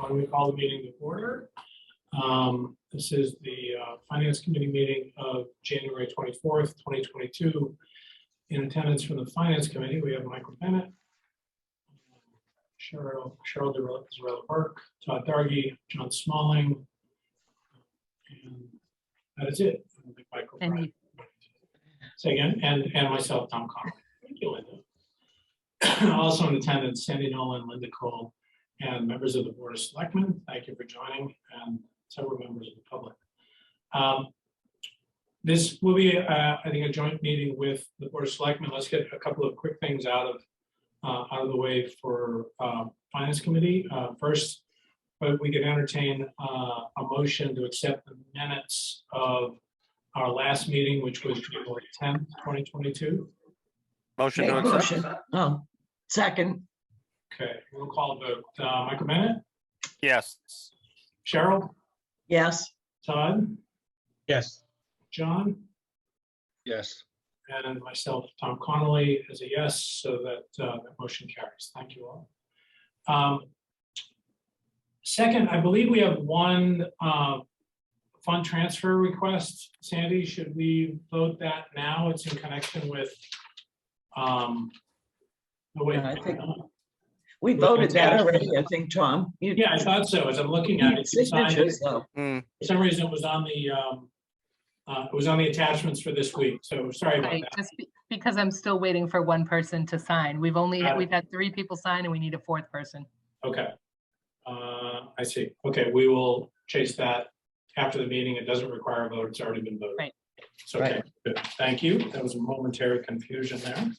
Why don't we call the meeting to order? This is the Finance Committee meeting of January 24th, 2022. In attendance from the Finance Committee, we have Michael Bennett, Cheryl Burke, Todd Dargy, John Smalling, and that is it. I think Michael Bryant. Say again, and myself, Tom Connolly. Thank you, Linda. Also in attendance, Sandy Nolan, Linda Cole, and members of the Board of Selectmen. Thank you for joining, and several members of the public. This will be, I think, a joint meeting with the Board of Selectmen. Let's get a couple of quick things out of the way for Finance Committee. First, we can entertain a motion to accept the minutes of our last meeting, which was January 10th, 2022. Motion to accept. Oh, second. Okay, we'll call vote. Michael Bennett? Yes. Cheryl? Yes. Todd? Yes. John? Yes. And myself, Tom Connolly, is a yes, so that motion carries. Thank you all. Second, I believe we have one fund transfer request. Sandy, should we vote that now? It's in connection with the way. I think we voted that already, I think, Tom. Yeah, I thought so. As I'm looking at it, signatures, though. For some reason it was on the attachments for this week. So sorry about that. Just because I'm still waiting for one person to sign. We've had 3 people sign and we need a 4th person. Okay. I see. Okay, we will chase that after the meeting. It doesn't require a vote. It's already been voted. Right. So, okay, good. Thank you. That was a momentary confusion there.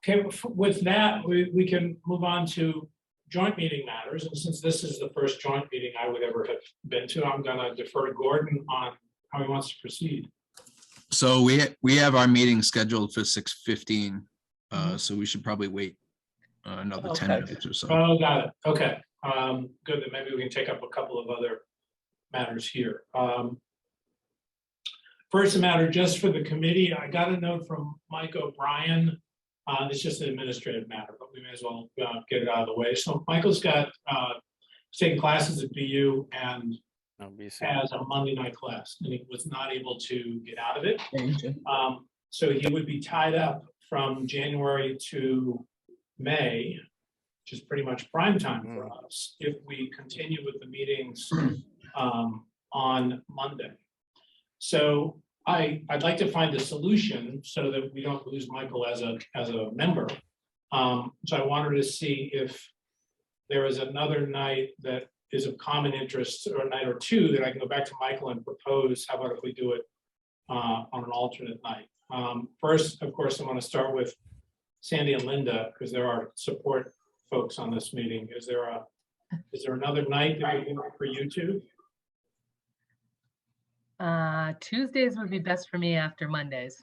Okay, with that, we can move on to joint meeting matters. And since this is the first joint meeting I would ever have been to, I'm going to defer to Gordon on how he wants to proceed. So we have our meeting scheduled for 6:15. So we should probably wait another 10 minutes or so. Oh, got it. Okay. Good. Then maybe we can take up a couple of other matters here. First matter, just for the committee, I got a note from Mike O'Brien. It's just an administrative matter, but we may as well get it out of the way. So Michael's got taking classes at BU and has a Monday night class, and he was not able to get out of it. So he would be tied up from January to May, which is pretty much prime time for us, if we continue with the meetings on Monday. So I'd like to find a solution so that we don't lose Michael as a member. So I wanted to see if there is another night that is of common interest, or a night or two that I can go back to Michael and propose. How about if we do it on an alternate night? First, of course, I want to start with Sandy and Linda, because there are support folks on this meeting. Is there another night that we can work for you two? Tuesdays would be best for me after Mondays.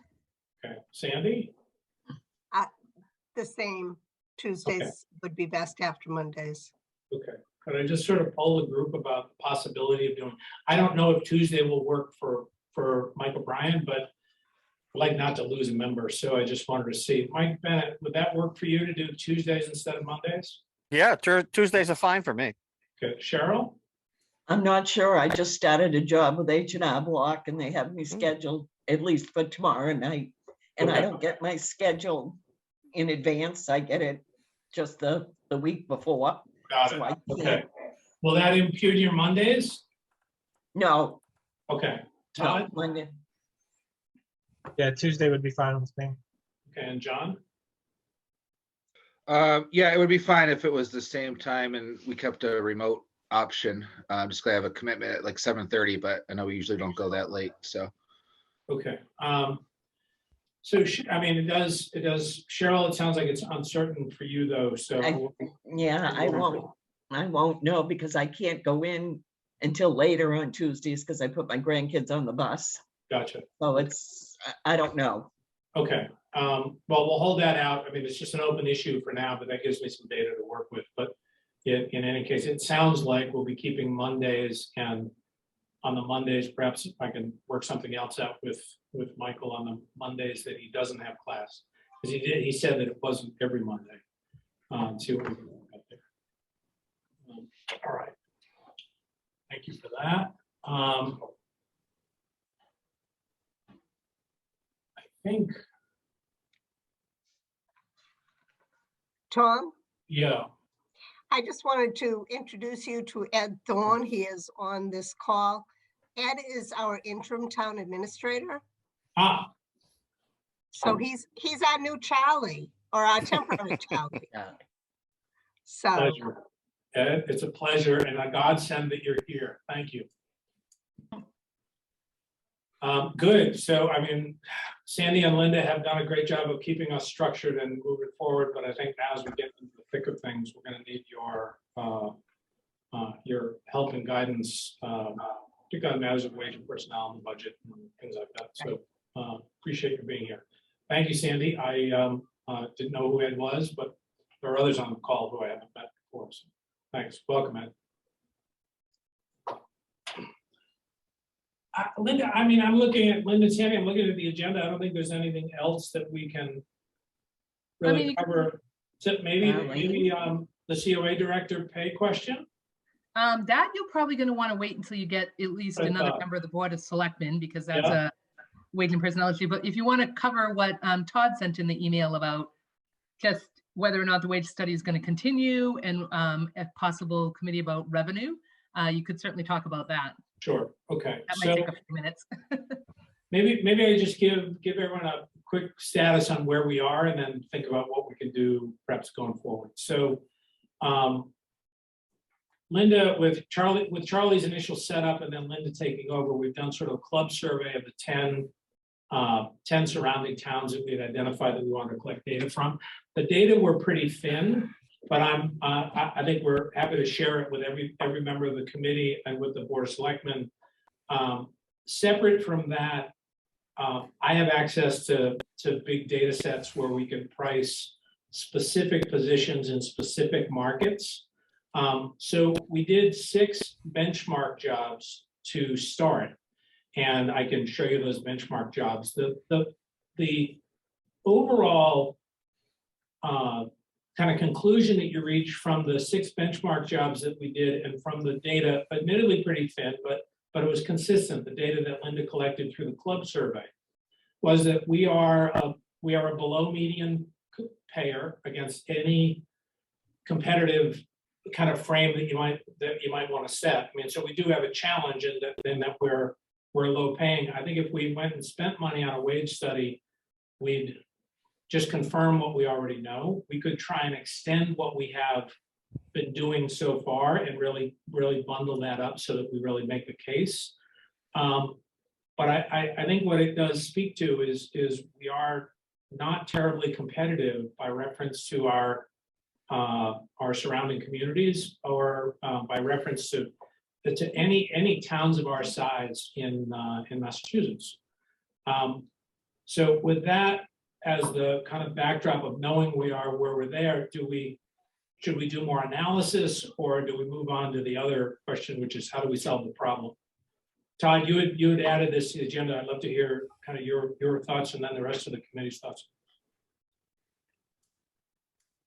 Okay, Sandy? The same. Tuesdays would be best after Mondays. Okay, could I just sort of poll the group about the possibility of doing, I don't know if Tuesday will work for Michael Bryan, but I'd like not to lose a member. So I just wanted to see. Mike Bennett, would that work for you to do Tuesdays instead of Mondays? Yeah, Tuesdays are fine for me. Okay, Cheryl? I'm not sure. I just started a job with H&R Block and they have me scheduled at least for tomorrow night. And I don't get my schedule in advance. I get it just the week before. Got it. Okay. Will that impute your Mondays? No. Okay. Todd? No, Monday. Yeah, Tuesday would be fine with me. Okay, and John? Yeah, it would be fine if it was the same time and we kept a remote option. I'm just gonna have a commitment at like 7:30, but I know we usually don't go that late. So okay. So I mean, it does. Cheryl, it sounds like it's uncertain for you though. So I won't know because I can't go in until later on Tuesdays because I put my grandkids on the bus. Gotcha. So I don't know. Okay. Well, we'll hold that out. I mean, it's just an open issue for now, but that gives me some data to work with. But in any case, it sounds like we'll be keeping Mondays, and on the Mondays, perhaps I can work something else out with Michael on the Mondays that he doesn't have class, because he said that it wasn't every Monday. See what we can work out there. All right. Thank you for that. I think, Tom, yeah, I just wanted to introduce you to Ed Thorne. He is on this call. Ed is our interim town administrator. So he's our new Charlie, or our temporary Charlie. Yeah. So, pleasure. Ed, it's a pleasure and a godsend that you're here. Thank you. Good. So, I mean, Sandy and Linda have done a great job of keeping us structured and moving forward. But I think now as we get into the thick of things, we're going to need your help and guidance, particularly on matters of wage and personnel and budget and things like that. So appreciate you being here. Thank you, Sandy. I didn't know who Ed was, but there are others on the call who I haven't met before. So thanks. Welcome, Ed. Linda, I mean, I'm looking at Linda, Sandy, I'm looking at the agenda. I don't think there's anything else that we can really cover. So maybe the COA director pay question. That you're probably going to want to wait until you get at least another member of the Board of Selectmen, because that's a wage and personnel issue. But if you want to cover what Todd sent in the email about just whether or not the wage study is going to continue, and if possible, committee about revenue, you could certainly talk about that. Sure. Okay. That might take a few minutes. maybe I just give everyone a quick status on where we are, and then think about what we can do perhaps going forward. So, Linda, with Charlie's initial setup, and then Linda taking over, we've done sort of a club survey of the 10 surrounding towns that we had identified that we wanted to collect data from. The data were pretty thin, but I think we're happy to share it with every member of the committee and with the Board of Selectmen. Separate from that, I have access to big data sets where we can price specific positions in specific markets. So we did 6 benchmark jobs to start, and I can show you those benchmark jobs. The overall kind of conclusion that you reach from the 6 benchmark jobs that we did, and from the data, admittedly pretty thin, but it was consistent, the data that Linda collected through the club survey, was that we are a below median payer against any competitive kind of frame that you might want to set. I mean, so we do have a challenge in that we're low paying. I think if we went and spent money on a wage study, we'd just confirm what we already know. We could try and extend what we have been doing so far and really bundle that up so that we really make the case. But I think what it does speak to is we are not terribly competitive by reference to our surrounding communities, or by reference to any towns of our size in Massachusetts. So with that as the kind of backdrop of knowing we are where we're there, should we do more analysis, or do we move on to the other question, which is how do we solve the problem? Todd, you had added this to the agenda. I'd love to hear kind of your thoughts, and then the rest of the committee's thoughts.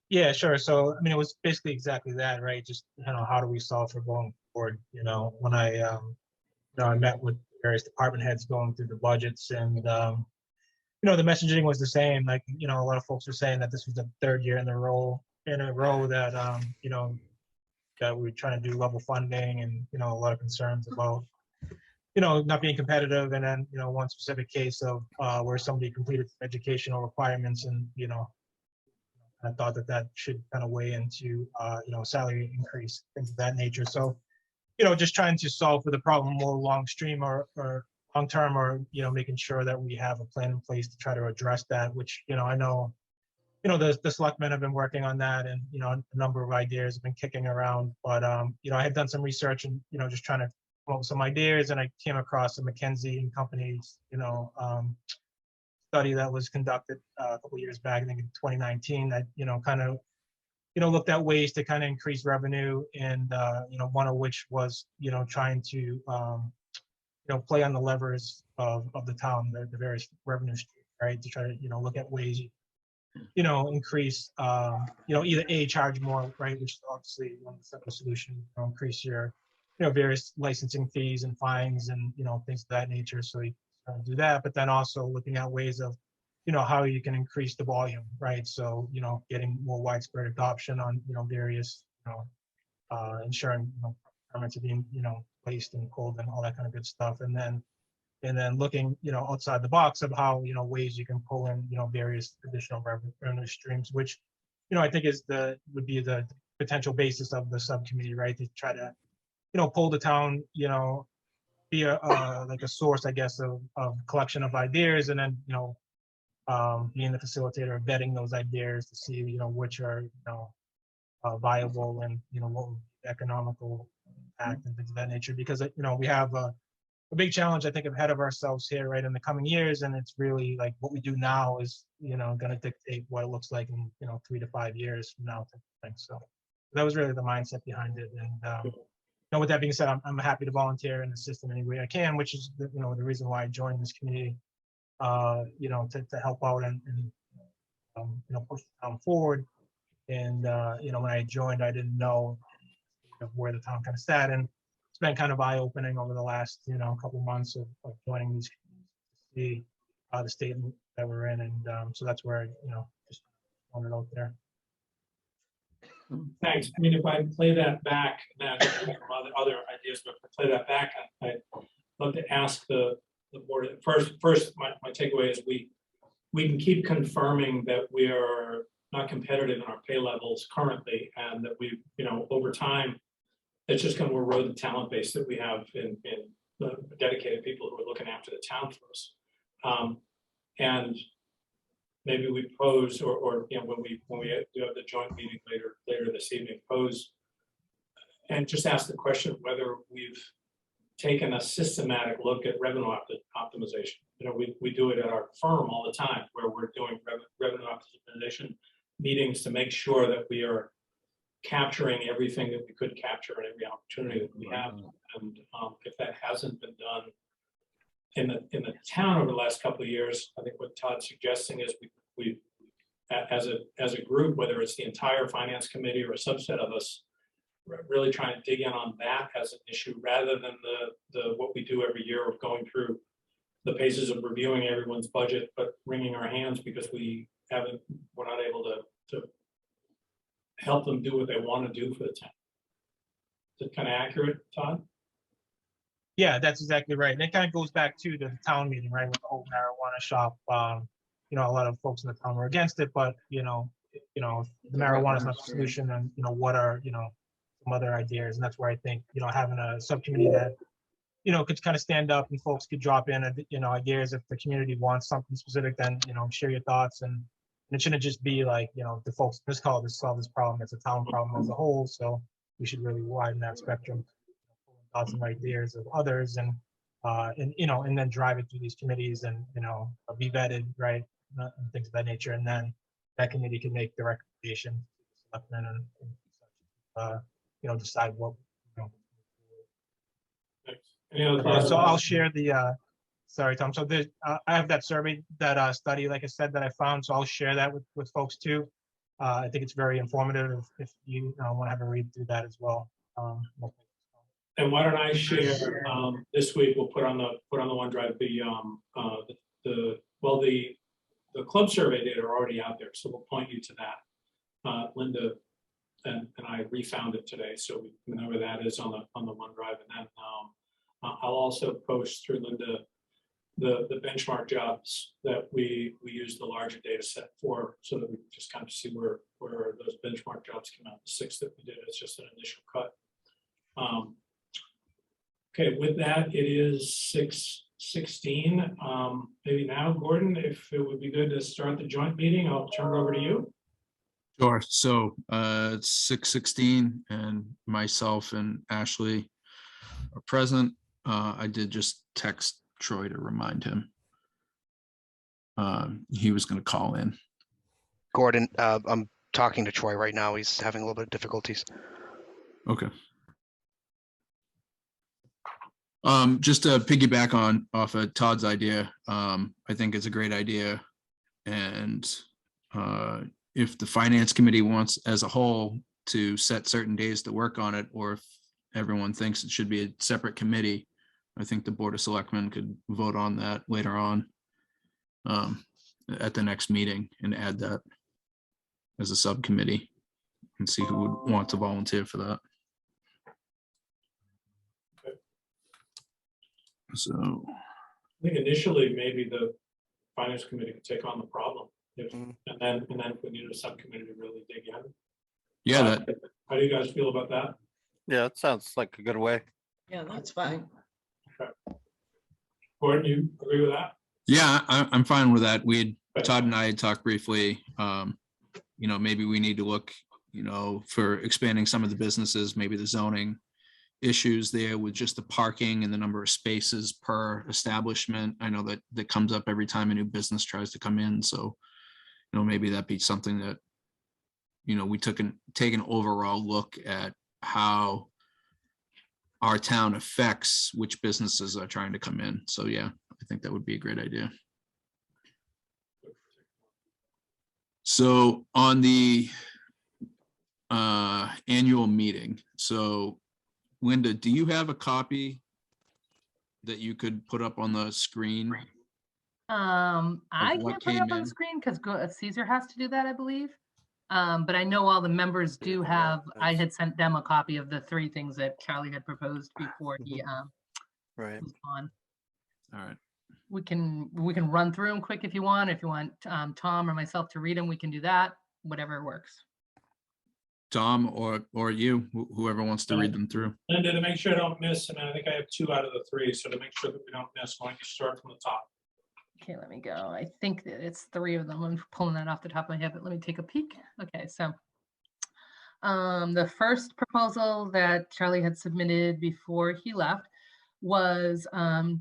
Yeah, sure. So, I mean, it was basically exactly that, right? Just, how do we solve for going forward? When I met with various department heads going through the budgets, and, the messaging was the same. Like, a lot of folks were saying that this was the 3rd year in a row that, that we were trying to do level funding, and, a lot of concerns about, not being competitive. And then, one specific case of where somebody completed educational requirements, and, I thought that should kind of weigh into, salary increase, things of that nature. So, just trying to solve for the problem more long term, or, making sure that we have a plan in place to try to address that, which, I know, the selectmen have been working on that, and, a number of ideas have been kicking around. But, I had done some research, and, just trying to come up with some ideas, and I came across a McKinsey and Company's, study that was conducted a couple of years back, I think in 2019, that, kind of, looked at ways to kind of increase revenue, and, one of which was, trying to, play on the levers of the town, the various revenue streams, right? To try to, look at ways increase, either charge more, right, which is obviously one separate solution, increase your, various licensing fees and fines and, things of that nature. So you do that, but then also looking at ways of, how you can increase the volume, right? So, getting more widespread adoption on, various, ensuring, permits are being, placed and pulled and all that kind of good stuff. And then looking, outside the box of how, ways you can pull in, various additional revenue streams, which, I think would be the potential basis of the subcommittee, right? To try to, pull the town, be like a source, I guess, of collection of ideas, and then, being the facilitator of vetting those ideas to see, which are, viable and, what would be economical impact and things of that nature. Because, we have a big challenge, I think, ahead of ourselves here, right, in the coming years. And it's really like what we do now is, going to dictate what it looks like in, 3 to 5 years from now. So that was really the mindset behind it. And, with that being said, I'm happy to volunteer and assist in any way I can, which is, the reason why I joined this community, to help out and push the town forward. And, when I joined, I didn't know where the town kind of sat. And it's been kind of eye-opening over the last, couple months of joining these communities to see the state that we're in. And so that's where I, just wanted out there. Thanks. I mean, if I play that back, now other ideas, but if I play that back, I'd love to ask the board. First, my takeaway is we can keep confirming that we are not competitive in our pay levels currently, and that we, over time, it's just going to erode the talent base that we have in the dedicated people who are looking after the town for us. And maybe we pose, or when we do have the joint meeting later this evening, pose and just ask the question whether we've taken a systematic look at revenue optimization. We do it at our firm all the time, where we're doing revenue optimization meetings to make sure that we are capturing everything that we could capture and every opportunity that we have. And if that hasn't been done in the town over the last couple of years, I think what Todd's suggesting is we as a group, whether it's the entire finance committee or a subset of us, really trying to dig in on that as an issue, rather than the what we do every year of going through the paces of reviewing everyone's budget, but wringing our hands because we're not able to help them do what they want to do for the town. Is it kind of accurate, Todd? Yeah, that's exactly right. And it kind of goes back to the town meeting, right, with the whole marijuana shop. A lot of folks in the town were against it, but the marijuana is not the solution. And what are some other ideas? And that's where I think having a subcommittee that could kind of stand up and folks could drop in ideas. If the community wants something specific, then share your thoughts. And it shouldn't just be like the folks just call this solve this problem. It's a town problem as a whole. So we should really widen that spectrum, thoughts and ideas of others, and then drive it through these committees and be vetted, right, and things of that nature. And then that committee can make the recommendation to the selectmen and decide what. Any other thoughts? So I'll share the. Sorry, Tom. So I have that survey, that study, like I said, that I found. So I'll share that with folks too. I think it's very informative if you want to have a read through that as well. And why don't I share this week? We'll put on the OneDrive the club survey data are already out there, so we'll point you to that. Linda and I refound it today, so we know where that is on the OneDrive, and then I'll also post through Linda the benchmark jobs that we use the larger data set for, so that we just kind of see where those benchmark jobs came out. The 6 that we did is just an initial cut. Okay, with that, it is 6:16. Maybe now, Gordon, if it would be good to start the joint meeting, I'll turn it over to you. Sure. So it's 6:16 and myself and Ashley are present. I did just text Troy to remind him. He was going to call in. Gordon, I'm talking to Troy right now. He's having a little bit of difficulties. Okay. Just to piggyback off of Todd's idea, I think it's a great idea, and if the finance committee wants as a whole to set certain days to work on it, or if everyone thinks it should be a separate committee, I think the Board of Selectmen could vote on that later on at the next meeting and add that as a subcommittee and see who would want to volunteer for that. So, I think initially, maybe the finance committee could take on the problem. And then if we need a subcommittee to really dig in. yeah, that, How do you guys feel about that? Yeah, it sounds like a good way. Yeah, that's fine. Gordon, you agree with that? yeah, I'm fine with that. Todd and I had talked briefly, maybe we need to look, for expanding some of the businesses, maybe the zoning issues there with just the parking and the number of spaces per establishment. I know that comes up every time a new business tries to come in. So, maybe that'd be something that, we take an overall look at how our town affects which businesses are trying to come in. So yeah, I think that would be a great idea. So on the annual meeting, so Linda, do you have a copy that you could put up on the screen? I what can't put it came up on in? the screen because Caesar has to do that, I believe. But I know all the members do have, I had sent them a copy of the 3 things that Charlie had proposed before he Right. was on. All right. We can run through them quick if you want. If you want Tom or myself to read them, we can do that. Whatever works. Tom or you, whoever wants to read them through. Linda, to make sure I don't miss, I think I have 2 out of the 3, so to make sure that we don't miss, why don't you start from the top? Okay, let me go. I think that it's 3 of them. I'm pulling that off the top of my head, but let me take a peek. Okay, so the first proposal that Charlie had submitted before he left was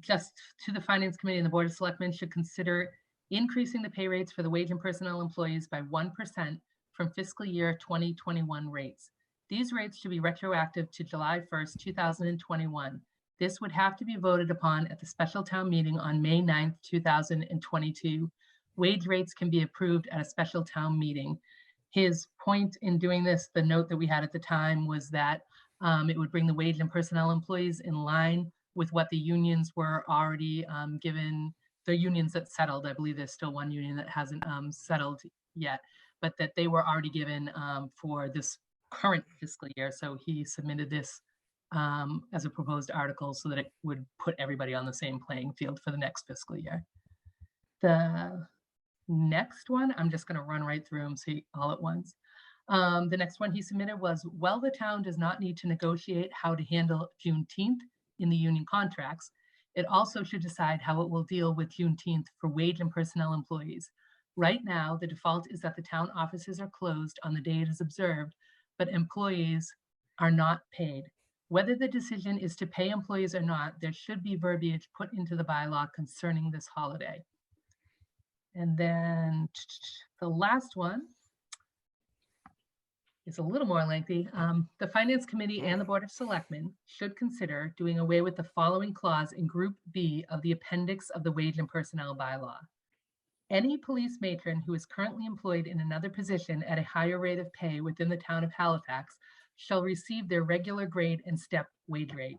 just to the Finance Committee and the Board of Selectmen should consider increasing the pay rates for the wage and personnel employees by 1% from fiscal year 2021 rates. These rates should be retroactive to July 1st, 2021. This would have to be voted upon at the special town meeting on May 9th, 2022. Wage rates can be approved at a special town meeting. His point in doing this, the note that we had at the time, was that it would bring the wage and personnel employees in line with what the unions were already given, the unions that settled. I believe there's still one union that hasn't settled yet, but that they were already given for this current fiscal year. So he submitted this as a proposed article so that it would put everybody on the same playing field for the next fiscal year. The next one, I'm just going to run right through them, see all at once. The next one he submitted was, well, the town does not need to negotiate how to handle Juneteenth in the union contracts. It also should decide how it will deal with Juneteenth for wage and personnel employees. Right now, the default is that the town offices are closed on the day it is observed, but employees are not paid. Whether the decision is to pay employees or not, there should be verbiage put into the bylaw concerning this holiday. And then the last one is a little more lengthy. The Finance Committee and the Board of Selectmen should consider doing away with the following clause in Group B of the appendix of the Wage and Personnel Bylaw. Any police matron who is currently employed in another position at a higher rate of pay within the town of Halifax shall receive their regular grade and step wage rate.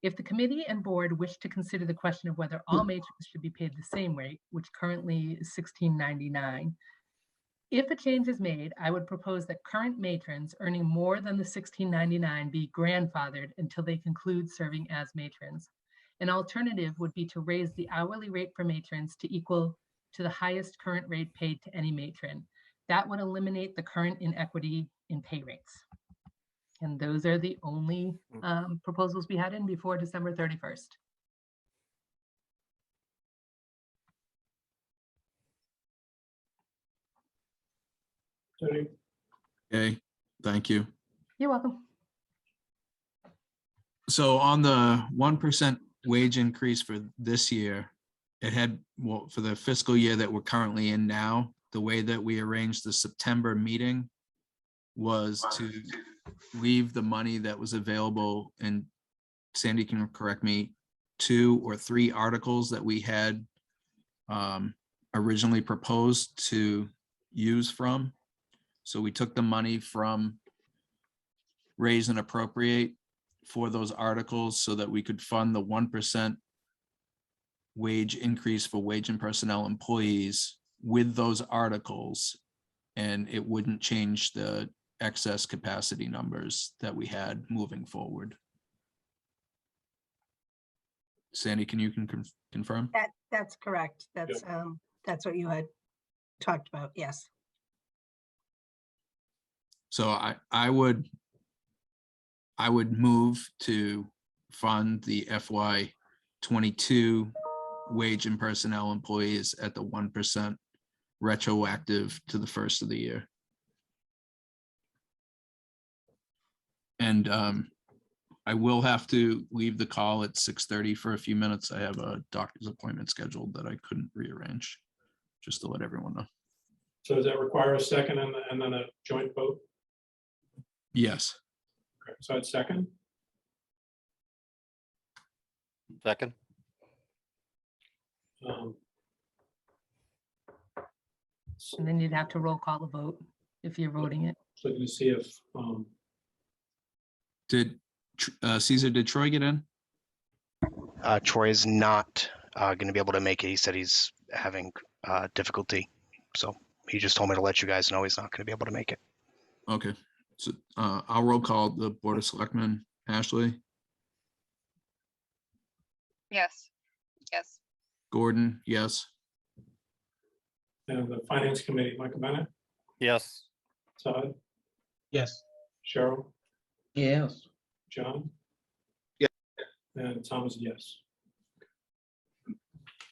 If the committee and board wish to consider the question of whether all matrons should be paid the same rate, which currently is $16.99, if a change is made, I would propose that current matrons earning more than the $16.99 be grandfathered until they conclude serving as matrons. An alternative would be to raise the hourly rate for matrons to equal to the highest current rate paid to any matron. That would eliminate the current inequity in pay rates. And those are the only proposals we had in before December 31st. Okay, thank you. You're welcome. So on the 1% wage increase for this year, it had, well, for the fiscal year that we're currently in now, the way that we arranged the September meeting was to leave the money that was available, and Sandy can correct me, 2 or 3 articles that we had originally proposed to use from. So we took the money from raise and appropriate for those articles so that we could fund the 1% wage increase for wage and personnel employees with those articles. And it wouldn't change the excess capacity numbers that we had moving forward. Sandy, can you confirm? That's correct. That's what you had talked about. Yes. So I would move to fund the FY 22 wage and personnel employees at the 1% retroactive to the first of the year. And I will have to leave the call at 6:30 for a few minutes. I have a doctor's appointment scheduled that I couldn't rearrange, just to let everyone know. So does that require a second and then a joint vote? Yes. Okay, so it's second. Second. And then you'd have to roll call the vote if you're voting it. Looking to see if, Did Caesar, did Troy get in? Troy is not going to be able to make it. He said he's having difficulty. So he just told me to let you guys know he's not going to be able to make it. Okay, so I'll roll call the Board of Selectmen. Ashley, Yes. Yes. Gordon, yes. and the Finance Committee, Michael Bennett, Yes. Todd, Yes. Cheryl, Yes. John? Yeah. And Thomas, yes.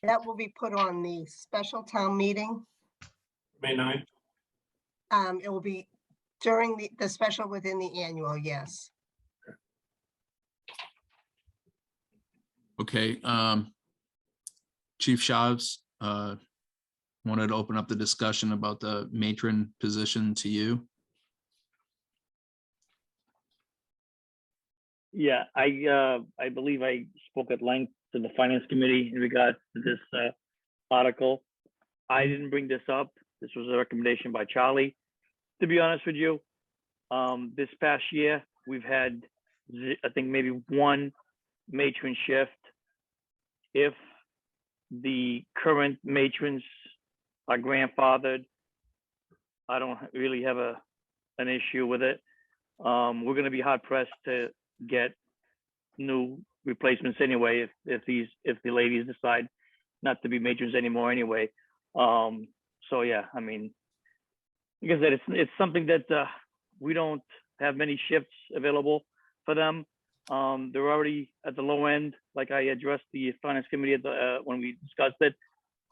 That will be put on the special town meeting. May 9th. It will be during the special within the annual, yes. Okay, Chief Shaves wanted to open up the discussion about the matron position to you. Yeah, I believe I spoke at length to the Finance Committee in regards to this article. I didn't bring this up. This was a recommendation by Charlie. To be honest with you, this past year, we've had, I think maybe one matron shift. If the current matrons are grandfathered, I don't really have an issue with it. We're gonna be hard pressed to get new replacements anyway if the ladies decide not to be matrons anymore anyway. So yeah, I mean, like I said, it's something that we don't have many shifts available for them. They're already at the low end, like I addressed the Finance Committee at the when we discussed it.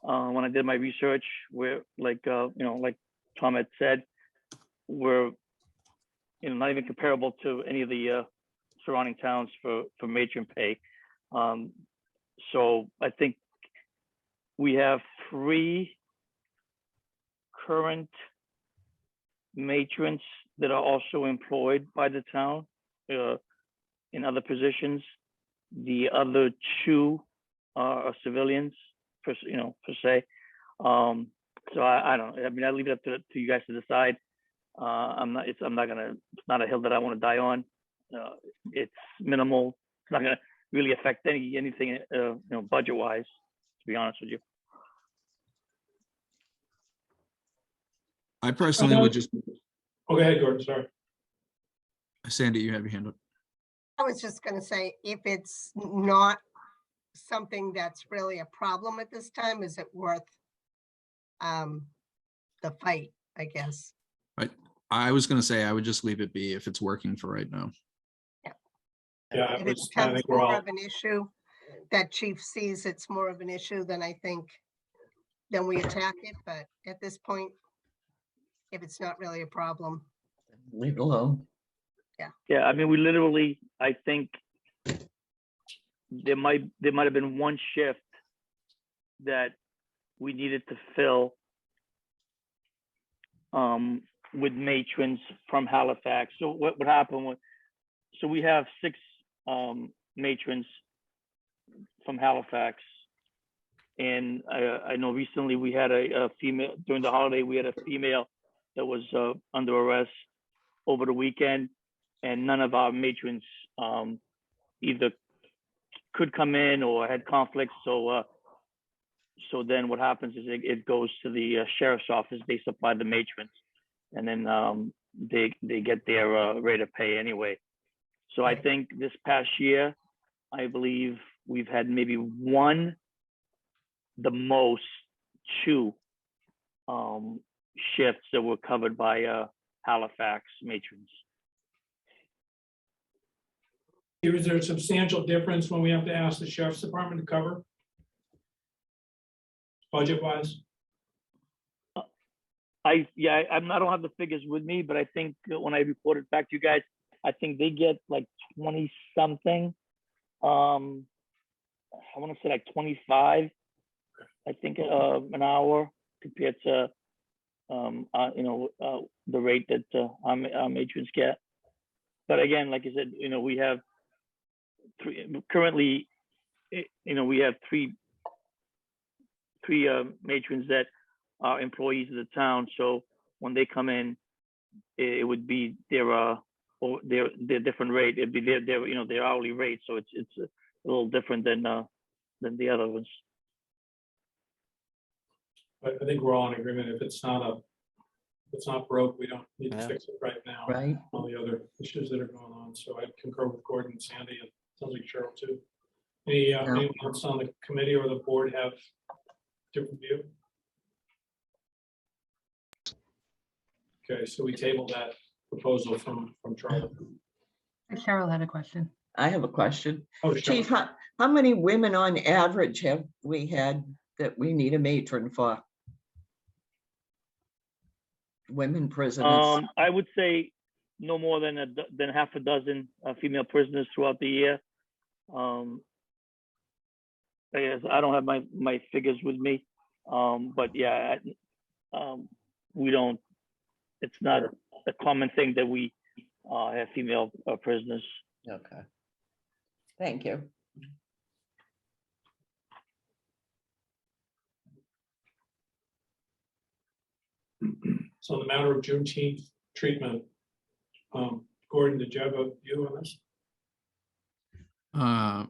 When I did my research, where like like Tom had said, we're not even comparable to any of the surrounding towns for matron pay. So I think we have 3 current matrons that are also employed by the town in other positions. The other 2 are civilians, per se. So I don't. I mean, I leave it up to you guys to decide. It's not a hill that I want to die on. It's minimal. It's not gonna really affect anything budget wise, to be honest with you. I personally would just, Oh, go ahead, Gordon, sorry. Sandy, you have your hand up. I was just gonna say, if it's not something that's really a problem at this time, is it worth the fight, I guess? I was gonna say I would just leave it be if it's working for right now. Yeah, If it I becomes think we're more all, of an issue that chief sees it's more of an issue, then I think then we attack it, but at this point, if it's not really a problem, Leave it alone. Yeah, I mean, we literally, I think there might have been one shift that we needed to fill with matrons from Halifax. So what happened was, so we have 6 matrons from Halifax And I know recently we had a female, during the holiday, we had a female that was under arrest over the weekend, and none of our matrons either could come in or had conflicts. So then what happens is it goes to the sheriff's office. They supply the matrons, and then they get their rate of pay anyway. So I think this past year, I believe we've had maybe one, the most, two shifts that were covered by Halifax matrons. Is there a substantial difference when we have to ask the sheriff's department to cover? Budget wise? I don't have the figures with me, but I think when I reported back to you guys, I think they get like 20 something. I want to say like 25, I think, an hour compared to the rate that our matrons get. But again, like I said, we have currently, we have three matrons that are employees of the town. So when they come in, it would be their different rate. It'd be their hourly rate. So it's a little different than the other ones. But I think we're all in agreement. If it's not broke, we don't need to Yeah. fix it right now. Right. All the other issues that are going on. So I concur with Gordon, Sandy, and sounds like Cheryl too. Anyone else on the committee or the board have different view? Okay, so we table that proposal from Charlie. Cheryl had a question. I have a question. Oh, Chief, Cheryl. how many women on average have we had that we need a matron for? Women prisoners. I would say no more than half a dozen female prisoners throughout the year. I don't have my figures with me, but yeah, we don't. It's not a common thing that we have female prisoners. Okay. Thank you. So in the matter of Juneteenth treatment, Gordon, did you have a view on this? I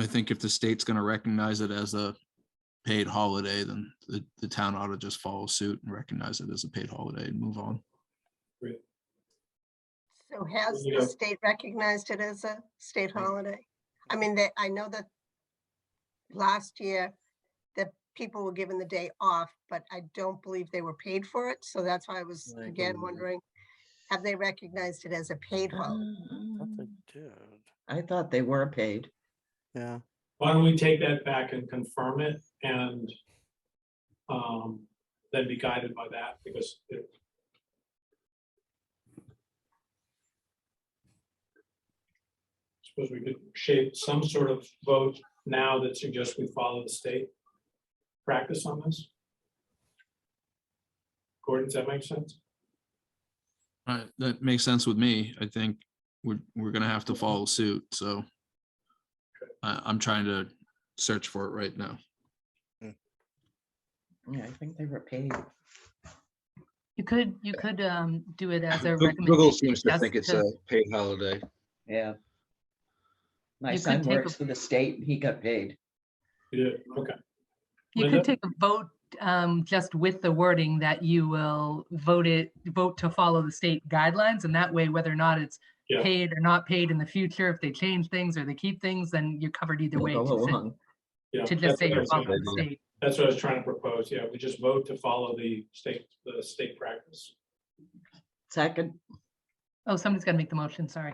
think if the state's going to recognize it as a paid holiday, then the town ought to just follow suit and recognize it as a paid holiday and move on. Great. So has Yeah. the state recognized it as a state holiday? I mean, I know that last year that people were given the day off, but I don't believe they were paid for it. So that's why I was again wondering, have they recognized it as a paid holiday? I thought they were paid. Yeah. Why don't we take that back and confirm it and then be guided by that, because suppose we could shape some sort of vote now that suggests we follow the state practice on this. Gordon, does that make sense? That makes sense with me. I think we're going to have to follow suit. So I'm trying to search for it right now. Yeah, I think they were paid. You could do it as a Google recommendation. seems to just think it's to- a paid holiday. Yeah. My You could son take works for the state and he got paid. Yeah, okay. You Linda? could take a vote just with the wording that you will vote to follow the state guidelines, and that way, whether or not it's Yeah. paid or not paid in the future, if they change things or they keep things, then you're covered either You'll way. go To along. Yeah, just that's say what I you're was following saying. the state. That's what I was trying to propose. Yeah, we just vote to follow the state practice. Second, Oh, somebody's got to make the motion. Sorry.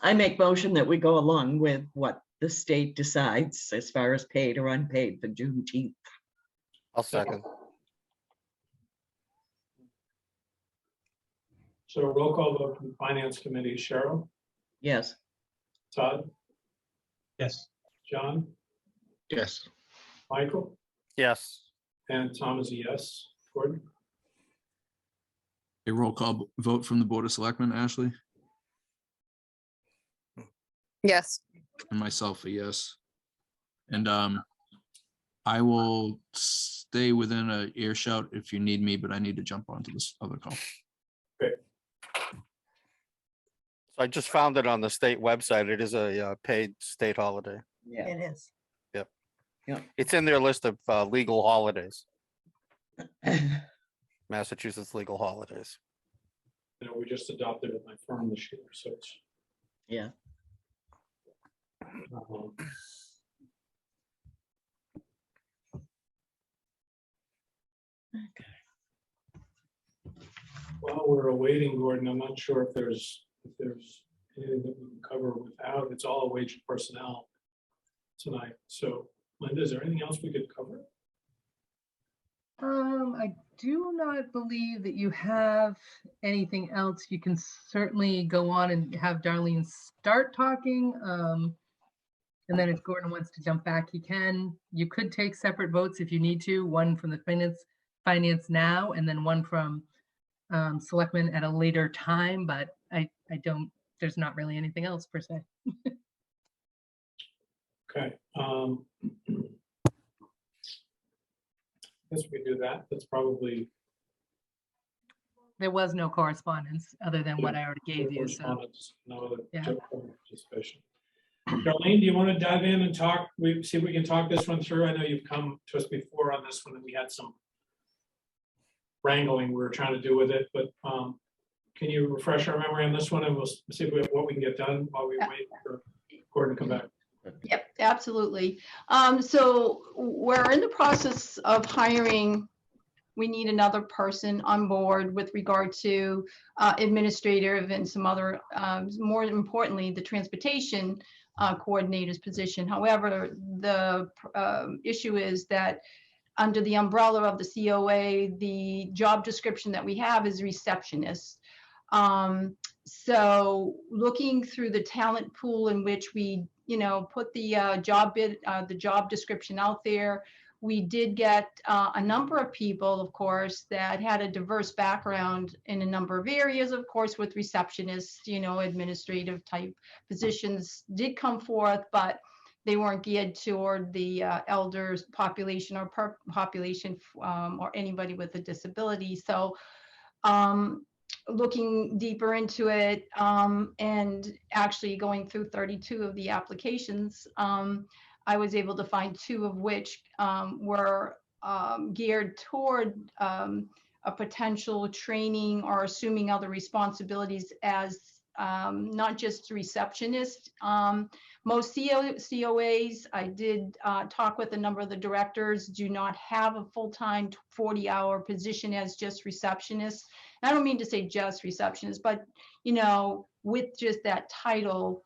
I make motion that we go along with what the state decides as far as paid or unpaid for Juneteenth. I'll second. So roll call vote from the Finance Committee. Cheryl, Yes. Todd, Yes. John, Yes. Michael, Yes. and Tom is a yes. Gordon? A roll call vote from the Board of Selectmen, Ashley, Yes. and myself a yes. And I will stay within a earshot if you need me, but I need to jump onto this other call. So I just found it on the state website. It is a paid state holiday. Yeah. It is. It's in their list of legal holidays, Massachusetts legal holidays. You know, we just adopted it at my firm this year, so it's. Yeah. um, While we're awaiting Gordon, I'm not sure if there's anything that we can cover without, it's all wage and personnel tonight. So Linda, is there anything else we could cover? I do not believe that you have anything else. You can certainly go on and have Darlene start talking. And then if Gordon wants to jump back, he can. You could take separate votes if you need to, one from the finance now, and then one from selectmen at a later time, but I don't, there's not really anything else per se. Okay. Guess we do that. That's probably. There was no correspondence other than what I already gave you, so. Correspondence, no other Yeah. participation. Darlene, do you want to dive in and talk? We see if we can talk this one through. I know you've come to us before on this one and we had some wrangling we were trying to do with it, but can you refresh our memory on this one and we'll see what we can get done while we wait for Gordon to come back. Yep, absolutely. So we're in the process of hiring. We need another person on board with regard to administrative and some other, more importantly, the transportation coordinator's position. However, the issue is that under the umbrella of the COA, the job description that we have is receptionist. So looking through the talent pool in which we, put the the job description out there, we did get a number of people, of course, that had a diverse background in a number of areas, of course, with receptionists, administrative type positions did come forth, but they weren't geared toward the elders population or population or anybody with a disability. So looking deeper into it and actually going through 32 of the applications, I was able to find 2 of which were geared toward a potential training or assuming other responsibilities as not just receptionist. Most COAs, I did talk with a number of the directors, do not have a full-time 40-hour position as just receptionist. And I don't mean to say just receptionist, but, with just that title,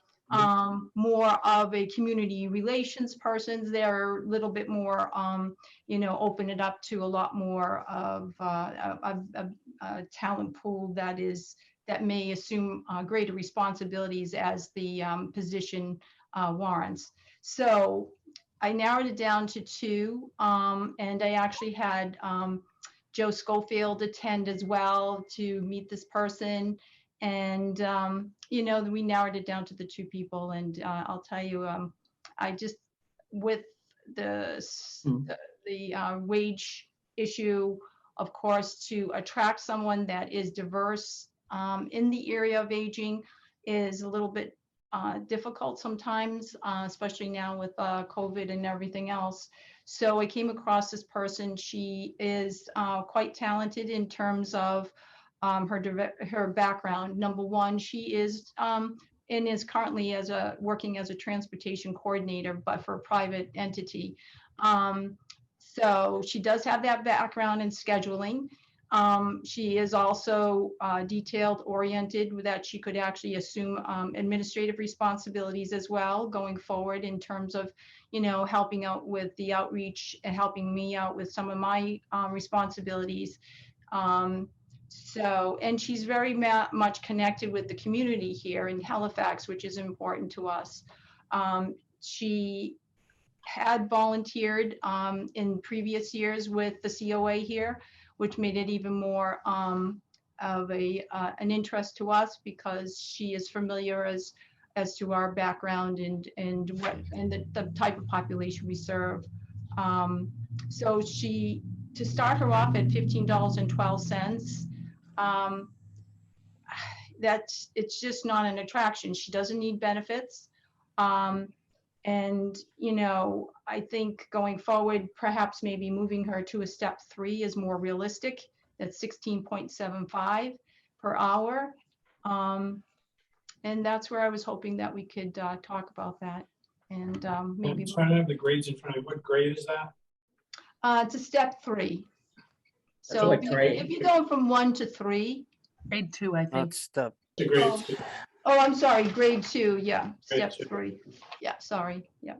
more of a community relations person, they're a little bit more, open it up to a lot more of a talent pool that may assume greater responsibilities as the position warrants. So I narrowed it down to 2, and I actually had Joe Schofield attend as well to meet this person. And, we narrowed it down to the 2 people. And I'll tell you, I just, with the wage issue, of course, to attract someone that is diverse in the area of aging is a little bit difficult sometimes, especially now with COVID and everything else. So I came across this person. She is quite talented in terms of her background. Number one, she is and is currently working as a transportation coordinator, but for a private entity. So she does have that background in scheduling. She is also detailed oriented with that she could actually assume administrative responsibilities as well going forward in terms of, helping out with the outreach and helping me out with some of my responsibilities. And she's very much connected with the community here in Halifax, which is important to us. She had volunteered in previous years with the COA here, which made it even more of an interest to us because she is familiar as to our background and what, and the type of population we serve. So to start her off at $15.12, it's just not an attraction. She doesn't need benefits. And, I think going forward, perhaps maybe moving her to a step 3 is more realistic. That's 16.75 per hour. And that's where I was hoping that we could talk about that. And maybe I'm trying to have the grades in front of me. What grade is that? it's a step 3. That's So like if you're going from 1 to 3, Grade 2, I think. That's step. The grade Oh. 2. oh, I'm sorry, grade 2, yeah, Grade step 2. 3. Yeah, sorry, yeah.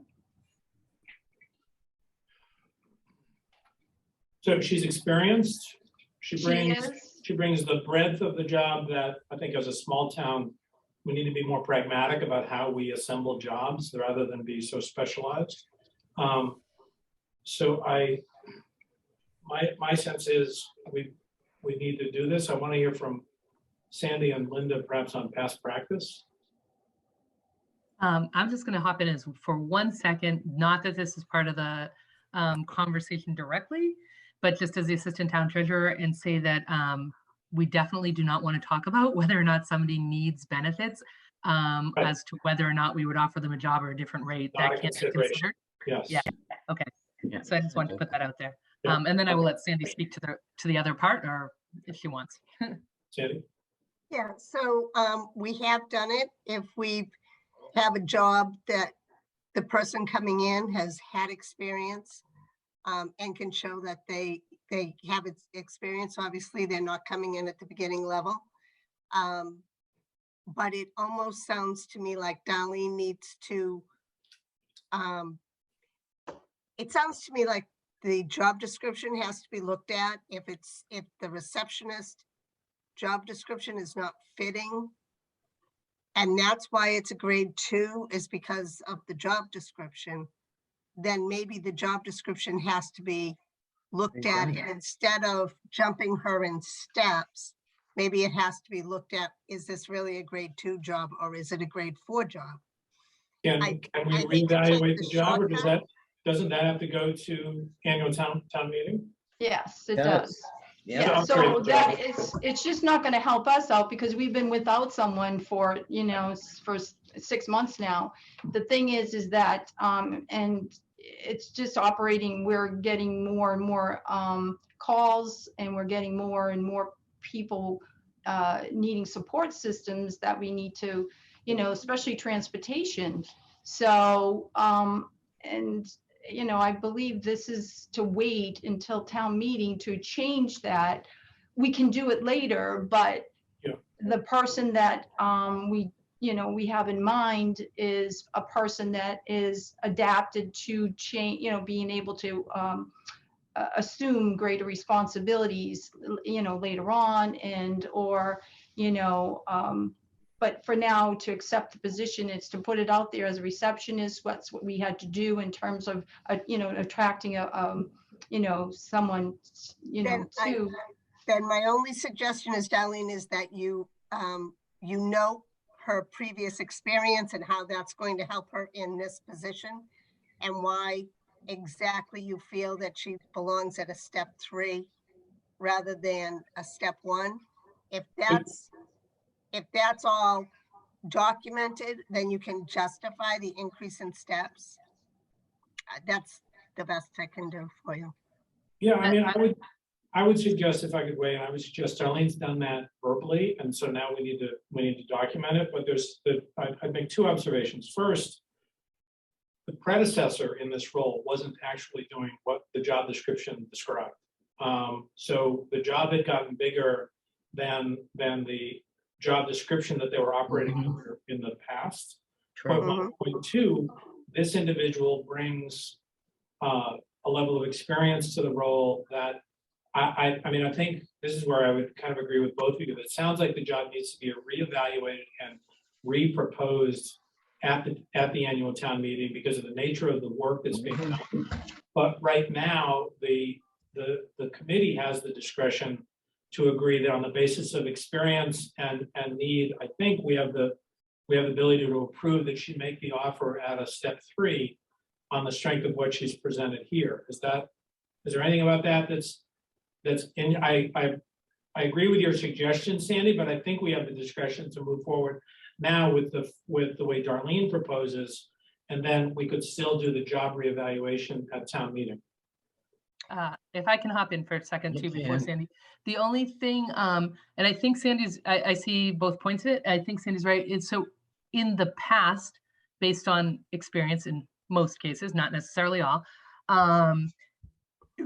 So she's experienced. She She brings is. she brings the breadth of the job that I think as a small town, we need to be more pragmatic about how we assemble jobs rather than be so specialized. So my sense is we need to do this. I want to hear from Sandy and Linda perhaps on past practice. I'm just going to hop in as for 1 second, not that this is part of the conversation directly, but just as the assistant town treasurer, and say that we definitely do not want to talk about whether or not somebody needs benefits as to whether or not we would offer them a job or a different rate. Not a That can't be consideration. considered. Yes. Yeah. Okay. Yeah. So I just wanted to put that out there. Yeah. And then I will let Sandy speak to the other part, or if she wants. Sandy? Yeah, so we have done it. If we have a job that the person coming in has had experience and can show that they have experience, obviously they're not coming in at the beginning level. But it almost sounds to me like Darlene needs to, it sounds to me like the job description has to be looked at. If the receptionist job description is not fitting, and that's why it's a grade 2 is because of the job description, then maybe the job description has to be looked at, and instead of jumping her in steps, maybe it has to be looked at, is this really a grade 2 job or is it a grade 4 job? Can I we hate to take reevaluate the the job, or shortcut. doesn't that have to go to annual town meeting? Yes, it Yes. does. Yeah. Yeah, Sounds so great. that it's just not going to help us out because we've been without someone for, for 6 months now. The thing is that, and it's just operating, we're getting more and more calls, and we're getting more and more people needing support systems that we need to, especially transportation. So, and I believe this is to wait until town meeting to change that. We can do it later, but Yeah. the person that we have in mind is a person that is adapted to change, being able to assume greater responsibilities, later on, and or but for now, to accept the position, it's to put it out there as a receptionist. What's what we had to do in terms of, attracting someone, to. Then my only suggestion is, Darlene, is that you know her previous experience and how that's going to help her in this position, and why exactly you feel that she belongs at a step 3 rather than a step 1. If that's all documented, then you can justify the increase in steps. That's the best I can do for you. Yeah, I mean, I would suggest, if I could weigh in, I would suggest Darlene's done that verbally, and so now we need to document it. But I'd make 2 observations. First, the predecessor in this role wasn't actually doing what the job description described. So the job had gotten bigger than the job description that they were operating under in the past. But point 2, this individual brings a level of experience to the role that I mean, I think this is where I would kind of agree with both of you. It sounds like the job needs to be reevaluated and re-proposed at the annual town meeting because of the nature of the work that's being done. But right now, the committee has the discretion to agree that on the basis of experience and need, I think we have the we have the ability to approve that she make the offer at a step 3 on the strength of what she's presented here. Is there anything about that that's in, I agree with your suggestion, Sandy, but I think we have the discretion to move forward now with the way Darlene proposes, and then we could still do the job reevaluation at town meeting. If I can hop in for a second You too before can. Sandy. The only thing, and I think Sandy's, I see both points of it. I think Sandy's right. It's so in the past, based on experience in most cases, not necessarily all,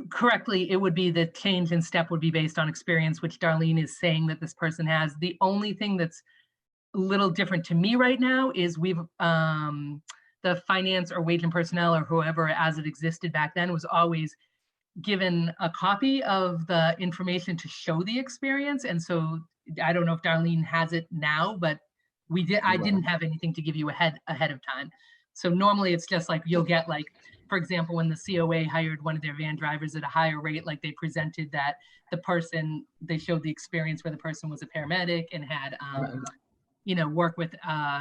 correctly, it would be the change in step would be based on experience, which Darlene is saying that this person has. The only thing that's a little different to me right now is the finance or wage and personnel or whoever as it existed back then was always given a copy of the information to show the experience. And so I don't know if Darlene has it now, but I didn't have anything to give you ahead of time. So normally it's just like, you'll get like, for example, when the COA hired one of their van drivers at a higher rate, like they presented that they showed the experience where the person was a paramedic and had, work with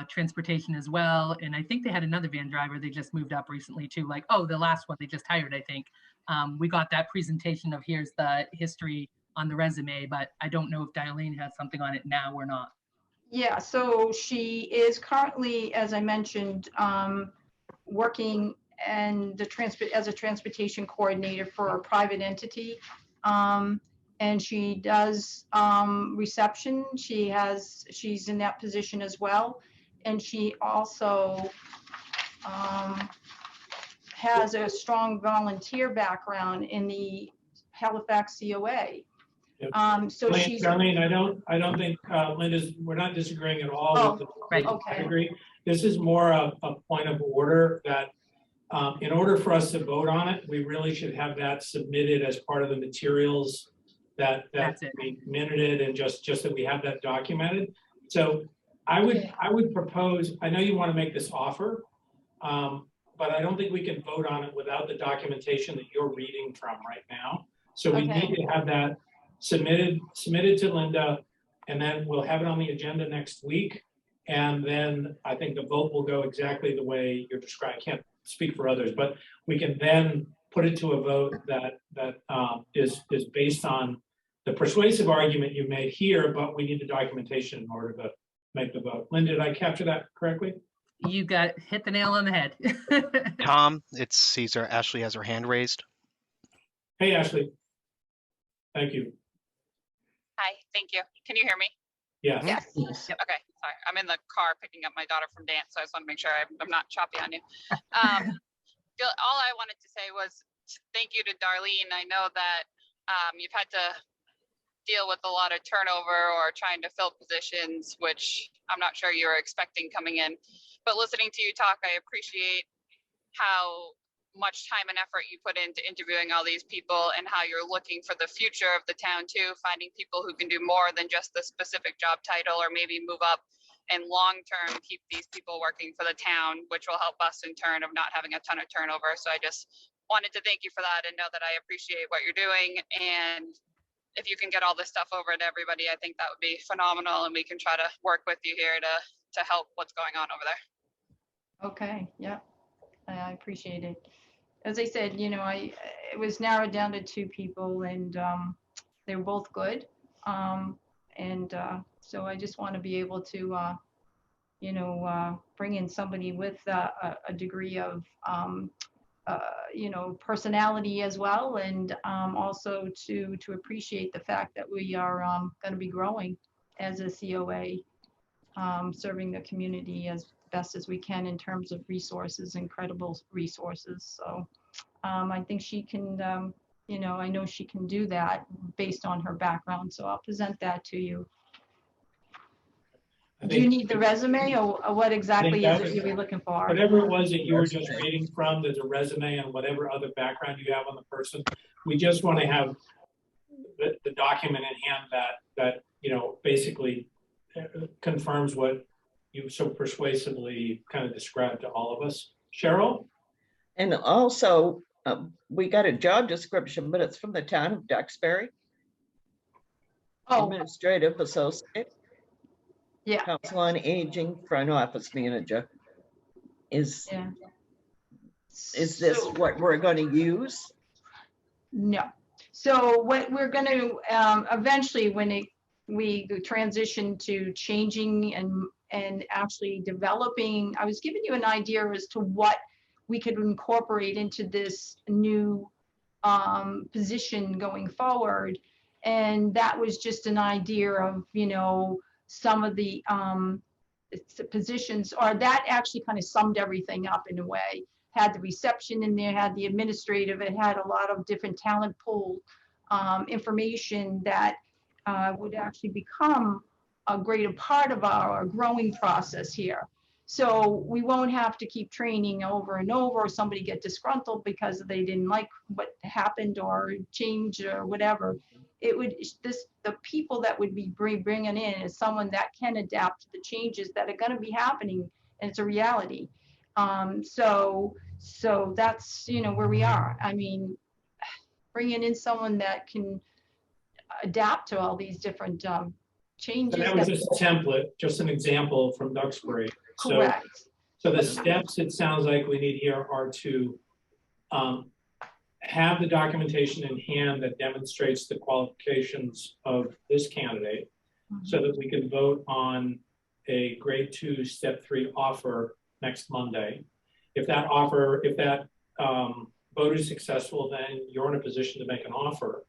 transportation as well. And I think they had another van driver they just moved up recently too, like, the last one they just hired, I think. We got that presentation of here's the history on the resume, but I don't know if Darlene has something on it now or not. Yeah, so she is currently, as I mentioned, working as a transportation coordinator for a private entity. And she does reception. She's in that position as well. And she also has a strong volunteer background in the Halifax COA. Yep. So she's. Darlene, I don't think we're not disagreeing at all with the category. This is more a point of order that in order for us to vote on it, we really should have that submitted as part of the materials that we minuted, and just that we have that documented. So I would propose, I know you want to make this offer, but I don't think we can vote on it without the documentation that you're reading from right now. So we need to have that submitted to Linda, and then we'll have it on the agenda next week. And then I think the vote will go exactly the way you're describing. I can't speak for others, but we can then put it to a vote that is based on the persuasive argument you made here, but we need the documentation in order to make the vote. Linda, did I capture that correctly? You hit the nail on the head. Tom, it's Caesar. Ashley has her hand raised. Hey, Ashley. Thank you. Hi, thank you. Can you hear me? Yes. Yes. Okay, sorry. I'm in the car picking up my daughter from dance, so I just want to make sure I'm not choppy on you. All I wanted to say was thank you to Darlene. I know that you've had to deal with a lot of turnover or trying to fill positions, which I'm not sure you were expecting coming in. But listening to you talk, I appreciate how much time and effort you put into interviewing all these people and how you're looking for the future of the town too, finding people who can do more than just the specific job title, or maybe move up and long-term keep these people working for the town, which will help us in turn of not having a ton of turnover. So I just wanted to thank you for that and know that I appreciate what you're doing. And if you can get all this stuff over to everybody, I think that would be phenomenal, and we can try to work with you here to help what's going on over there. Okay, yeah, I appreciate it. As I said, it was narrowed down to 2 people, and they were both good. So I just want to be able to, bring in somebody with a degree of, personality as well, and also to appreciate the fact that we are going to be growing as a COA, serving the community as best as we can in terms of resources, incredible resources. So I think she can, I know she can do that based on her background. So I'll present that to you. Do you need the resume, or what exactly is it you're looking for? Whatever it was that you were just reading from, there's a resume and whatever other background you have on the person. We just want to have the document in hand that basically confirms what you so persuasively kind of described to all of us. Cheryl? And also, we got a job description, but it's from the town of Duxbury. Administrative associate. Yeah, Council on Aging front office manager. Is yeah. this So- what we're going to use? No. So what we're going to, eventually, when we transition to changing and actually developing, I was giving you an idea as to what we could incorporate into this new position going forward. And that was just an idea of, some of the positions, or that actually kind of summed everything up in a way. Had the reception in there, had the administrative, it had a lot of different talent pool information that would actually become a greater part of our growing process here. So we won't have to keep training over and over, or somebody get disgruntled because they didn't like what happened or changed or whatever. It would, the people that would be bringing in is someone that can adapt to the changes that are going to be happening, and it's a reality. So that's, where we are. I mean, bringing in someone that can adapt to all these different changes. And that was just a template, just an example from Duxbury. Correct. So the steps it sounds like we need here are to have the documentation in hand that demonstrates the qualifications of this candidate, so that we can vote on a grade 2, step 3 offer next Monday. If that vote is successful, then you're in a position to make an offer.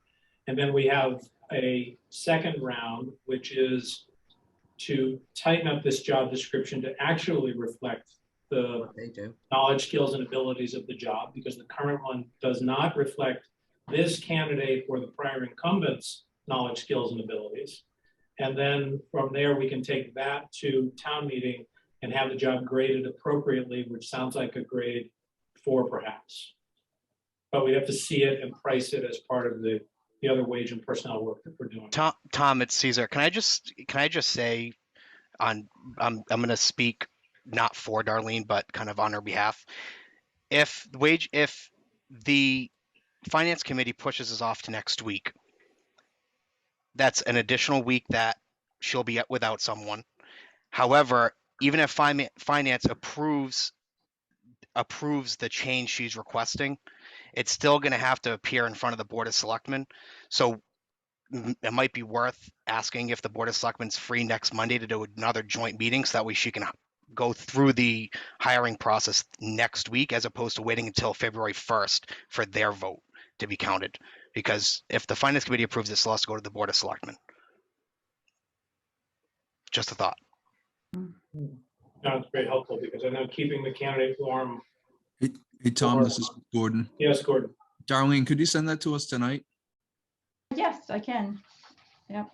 And then we have a second round, which is to tighten up this job description to actually reflect the knowledge, skills, and abilities of the job, because the current one does not reflect this candidate or the prior incumbent's knowledge, skills, and abilities. And then from there, we can take that to town meeting and have the job graded appropriately, which sounds like a grade 4 perhaps. But we have to see it and price it as part of the other wage and personnel work that we're doing. Tom, it's Caesar. Can I just say, I'm going to speak not for Darlene, but kind of on her behalf. If the finance committee pushes us off to next week, that's an additional week that she'll be without someone. However, even if finance approves the change she's requesting, it's still going to have to appear in front of the Board of Selectmen. So it might be worth asking if the Board of Selectmen's free next Monday to do another joint meeting, so that way she can go through the hiring process next week, as opposed to waiting until February 1st for their vote to be counted. Because if the Finance Committee approves this, it'll have to go to the Board of Selectmen. Just a thought. That's very helpful, because I know keeping the candidate warm. Hey, Tom, this is Gordon. Yes, Gordon. Darlene, could you send that to us tonight? Yes, I can. Yep.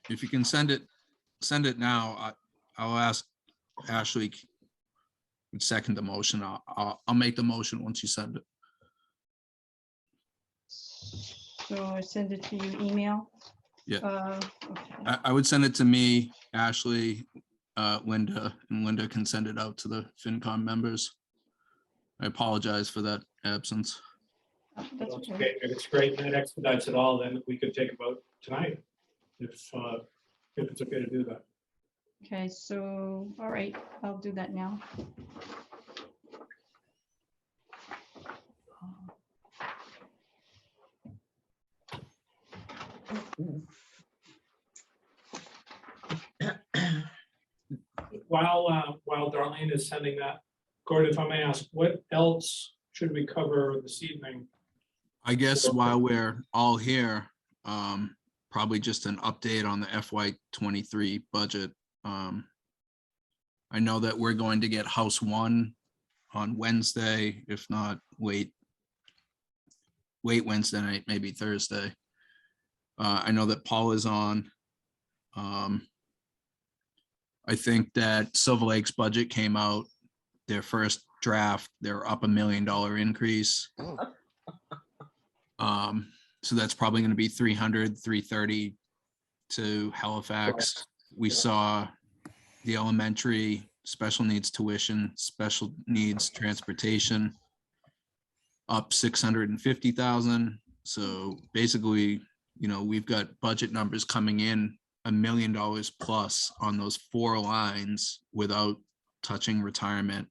If you can send it now, I'll ask Ashley would second the motion. I'll make the motion once you send it. So I send it to you email? Yeah. Okay. I would send it to me, Ashley, Linda, and Linda can send it out to the FinCom members. I apologize for that absence. That's That's okay. okay. If it's great and it expedites it all, then we could take a vote tonight, if it's okay to do that. Okay, so, all right, I'll do that now. While Darlene is sending that, Gordon, if I may ask, what else should we cover this evening? I guess while we're all here, probably just an update on the FY23 budget. I know that we're going to get House 1 on Wednesday, if not late Wednesday night, maybe Thursday. I know that Paul is on. I think that Silver Lake's budget came out, their first draft, they're up $1 million increase. So that's probably going to be 330 to Halifax. We saw the elementary special needs tuition, special needs transportation up 650,000. So basically, we've got budget numbers coming in $1 million plus on those 4 lines without touching retirement,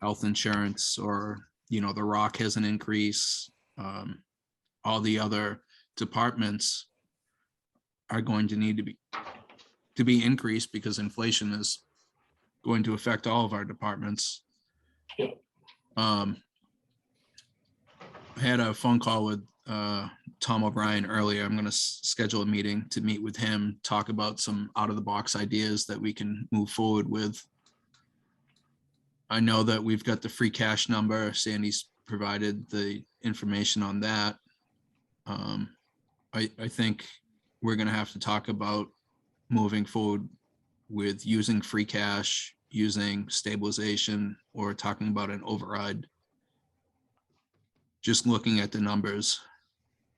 health insurance, or, you know, the rock has an increase. All the other departments are going to need to be increased because inflation is going to affect all of our departments. I had a phone call with Tom O'Brien earlier. I'm going to schedule a meeting to meet with him, talk about some out of the box ideas that we can move forward with. I know that we've got the free cash number. Sandy's provided the information on that. I think we're going to have to talk about moving forward with using free cash, using stabilization, or talking about an override. Just looking at the numbers.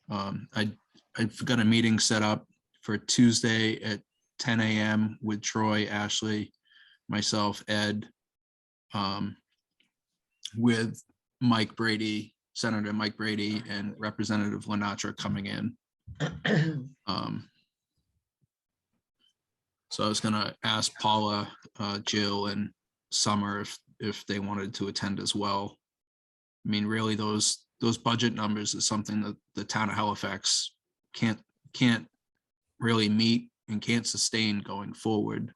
I've got a meeting set up for Tuesday at 10 a.m. with Troy, Ashley, myself, Ed, with Mike Brady, Senator Mike Brady, and Representative Lenatra coming in. So I was going to ask Paula, Jill, and Summer if they wanted to attend as well. I mean, really, those budget numbers is something that the town of Halifax can't really meet and can't sustain going forward.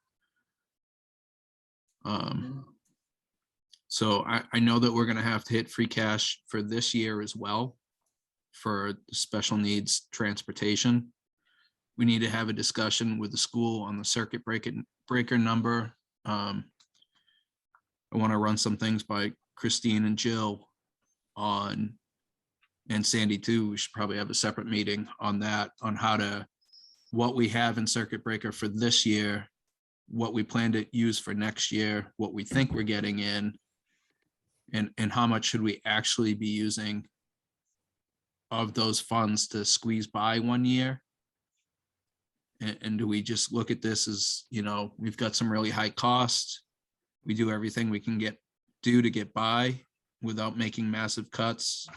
So I know that we're going to have to hit free cash for this year as well for special needs transportation. We need to have a discussion with the school on the circuit breaker number. I want to run some things by Christine and Jill on, and Sandy too. We should probably have a separate meeting on that, on how to, what we have in circuit breaker for this year, what we plan to use for next year, what we think we're getting in, and how much should we actually be using of those funds to squeeze by 1 year. And do we just look at this as, you know, we've got some really high costs. We do everything we can do to get by without making massive cuts.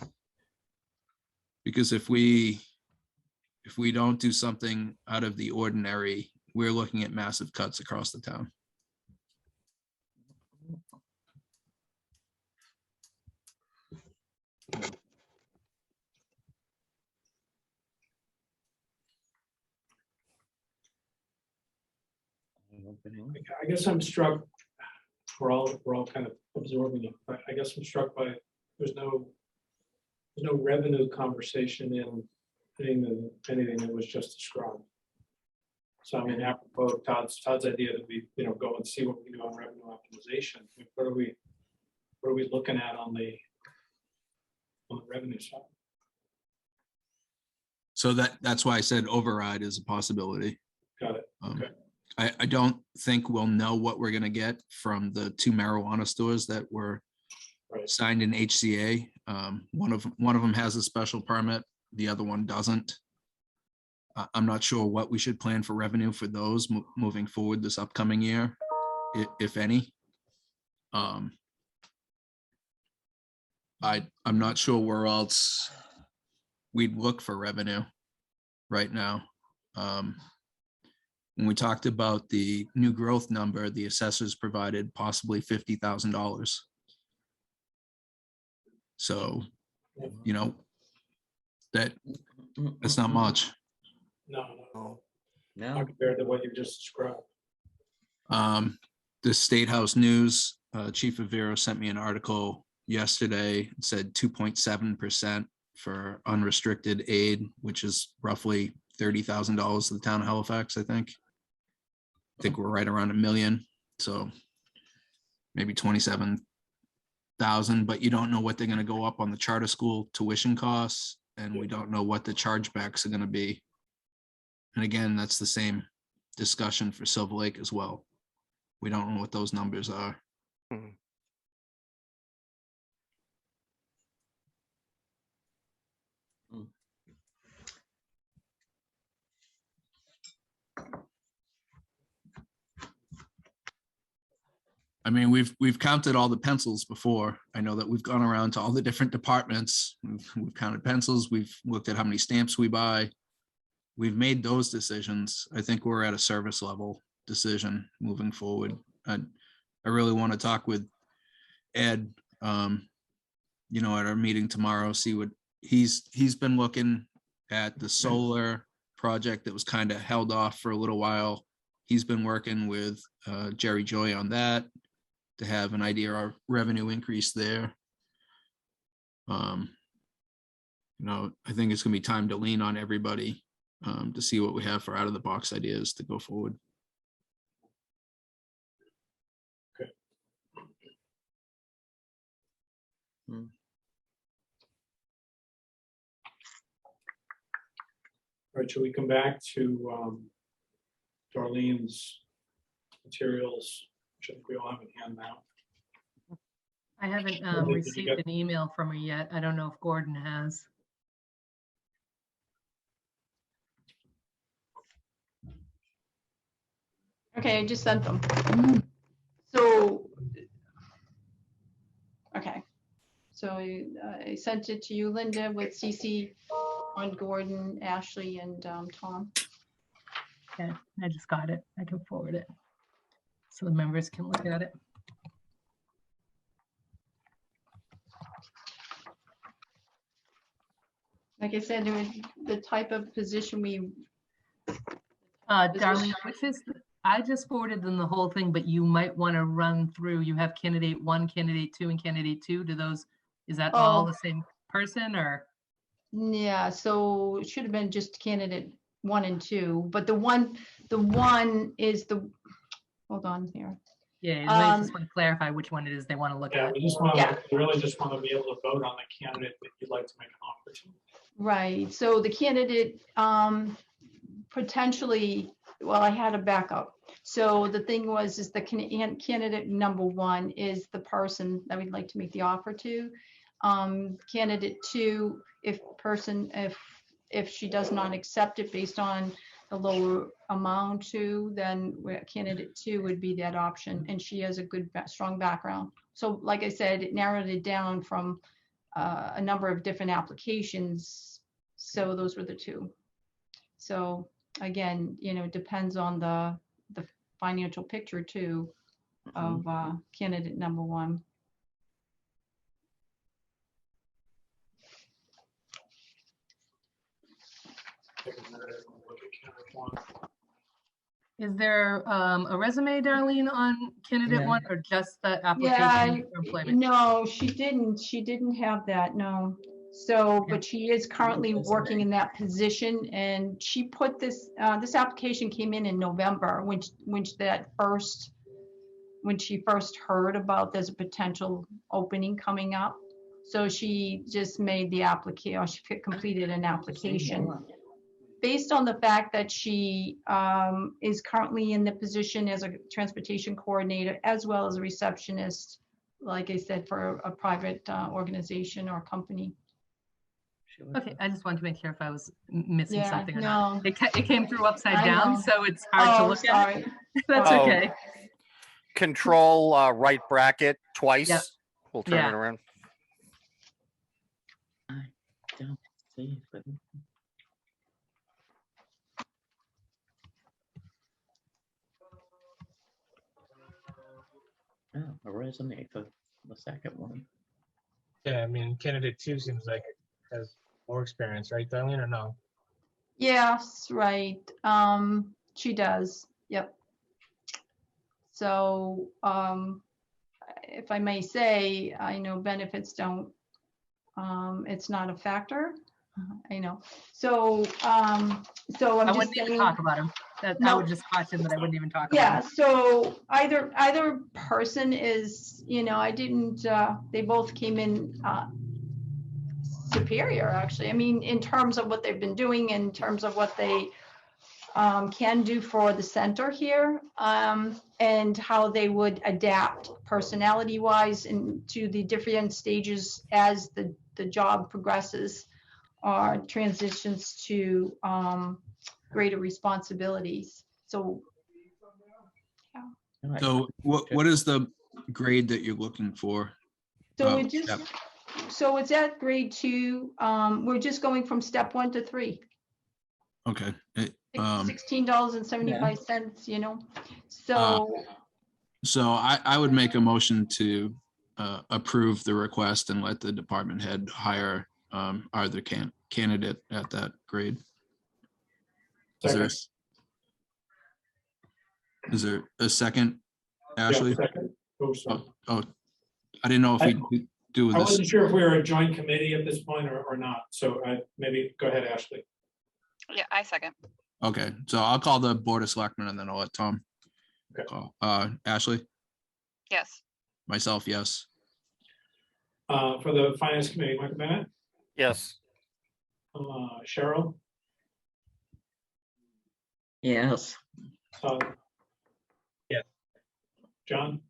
Because if we don't do something out of the ordinary, we're looking at massive cuts across the town. I guess I'm struck, we're all kind of absorbing it, but I guess I'm struck by there's no revenue conversation in anything that was just described. So I mean, apropos Todd's idea that we, you know, go and see what we can do on revenue optimization. What are we looking at on the revenue side? So that's why I said override is a possibility. Got it. Okay. I don't think we'll know what we're going to get from the 2 marijuana stores that were signed in HCA. One of them has a special permit, the other one doesn't. I'm not sure what we should plan for revenue for those moving forward this upcoming year, if any. I'm not sure where else we'd look for revenue right now. When we talked about the new growth number, the assessors provided possibly $50,000. So, you know, that's not much. No. Not compared to what you just described. The State House News, Chief Avero sent me an article yesterday. It said 2.7% for unrestricted aid, which is roughly $30,000 to the town of Halifax, I think. I think we're right around $1 million. So maybe 27,000, but you don't know what they're going to go up on the charter school tuition costs, and we don't know what the chargebacks are going to be. And again, that's the same discussion for Silver Lake as well. We don't know what those numbers are. I mean, we've counted all the pencils before. I know that we've gone around to all the different departments. We've counted pencils. We've looked at how many stamps we buy. we've made those decisions. I think we're at a service level decision moving forward. I really want to talk with Ed, you know, at our meeting tomorrow, see what he's been looking at the solar project that was kind of held off for a little while. He's been working with Jerry Joy on that to have an idea of revenue increase there. You know, I think it's gonna be time to lean on everybody to see what we have for out of the box ideas to go forward. All right, should we come back to Darlene's materials? Which I think we all have in hand now. I haven't Did you received get- an email from her yet. I don't know if Gordon has. Okay, I just sent them. So, okay. So I sent it to you, Linda, with CC on Gordon, Ashley, and Tom. Okay, I just got it. I can forward it. So the members can look at it. Like I said, it was the type of position we. Darlene, which is, I just forwarded them the whole thing, but you might want to run through, you have candidate 1, candidate 2, and candidate 2. Do those, is that all the same person or? Yeah, so it should have been just candidate 1 and 2, but the one is the, hold on here. Yeah, you might just want to clarify which one it is they want to look Yeah, at. we just want Yeah. to, we really just want to be able to vote on the candidate that you'd like to make an offer to. Right, so the candidate potentially, well, I had a backup. So the thing was, is the candidate number 1 is the person that we'd like to make the offer to. Candidate 2, if she does not accept it based on the lower amount to, then candidate 2 would be that option, and she has a good, strong background. So like I said, it narrowed it down from a number of different applications. So those were the 2. So again, you know, it depends on the financial picture too of candidate number 1. Take a minute and look at candidate 1. Is there a resume, Darlene, on candidate Yeah. 1 or just the Yeah, application for employment? no, she didn't have that, no. So, but she is currently working in that position, and she put this application came in November when she first heard about there's a potential opening coming up. So she just made the application, or she completed an application. Based on the fact that she is currently in the position as a transportation coordinator as well as a receptionist, like I said, for a private organization or company. Okay, I just wanted to make sure if I was missing Yeah, something or no. not. It came through upside I down, know. so it's hard to Oh, look sorry. at. That's Oh. okay. Control right bracket twice. Yep. We'll turn Yeah. it around. I don't see it. Oh, a resume for the second one. Yeah, I mean, candidate 2 seems like it has more experience, right, Darlene, or no? Yes, right. She does. Yep. So, if I may say, I know benefits don't, it's not a factor. I know. So, I'm I just wouldn't even saying. talk about them. I No. would just caution that I wouldn't even talk Yeah, about them. so either person is, you know, I didn't, they both came in superior, actually. I mean, in terms of what they've been doing, in terms of what they can do for the center here, and how they would adapt personality-wise into the different stages as the job progresses or transitions to greater responsibilities. So, All right. So what is the grade that you're looking for? so Oh, it just, yep. so it's at grade 2. We're just going from step 1 to 3. Okay. $16.75, so. So I would make a motion to approve the request and let the department head hire either candidate at that grade. Is there a second, Ashley? Second. Oh, sorry. Oh, I didn't know if we do I this. wasn't sure if we were a joint committee at this point or not, so maybe go ahead, Ashley. Yeah, I second. Okay, so I'll call the Board of Selectmen and then I'll let Tom Okay. call. Ashley, Yes. myself, yes. For the Finance Committee, Michael Bennett, Yes. Cheryl, Yes. Yes. John,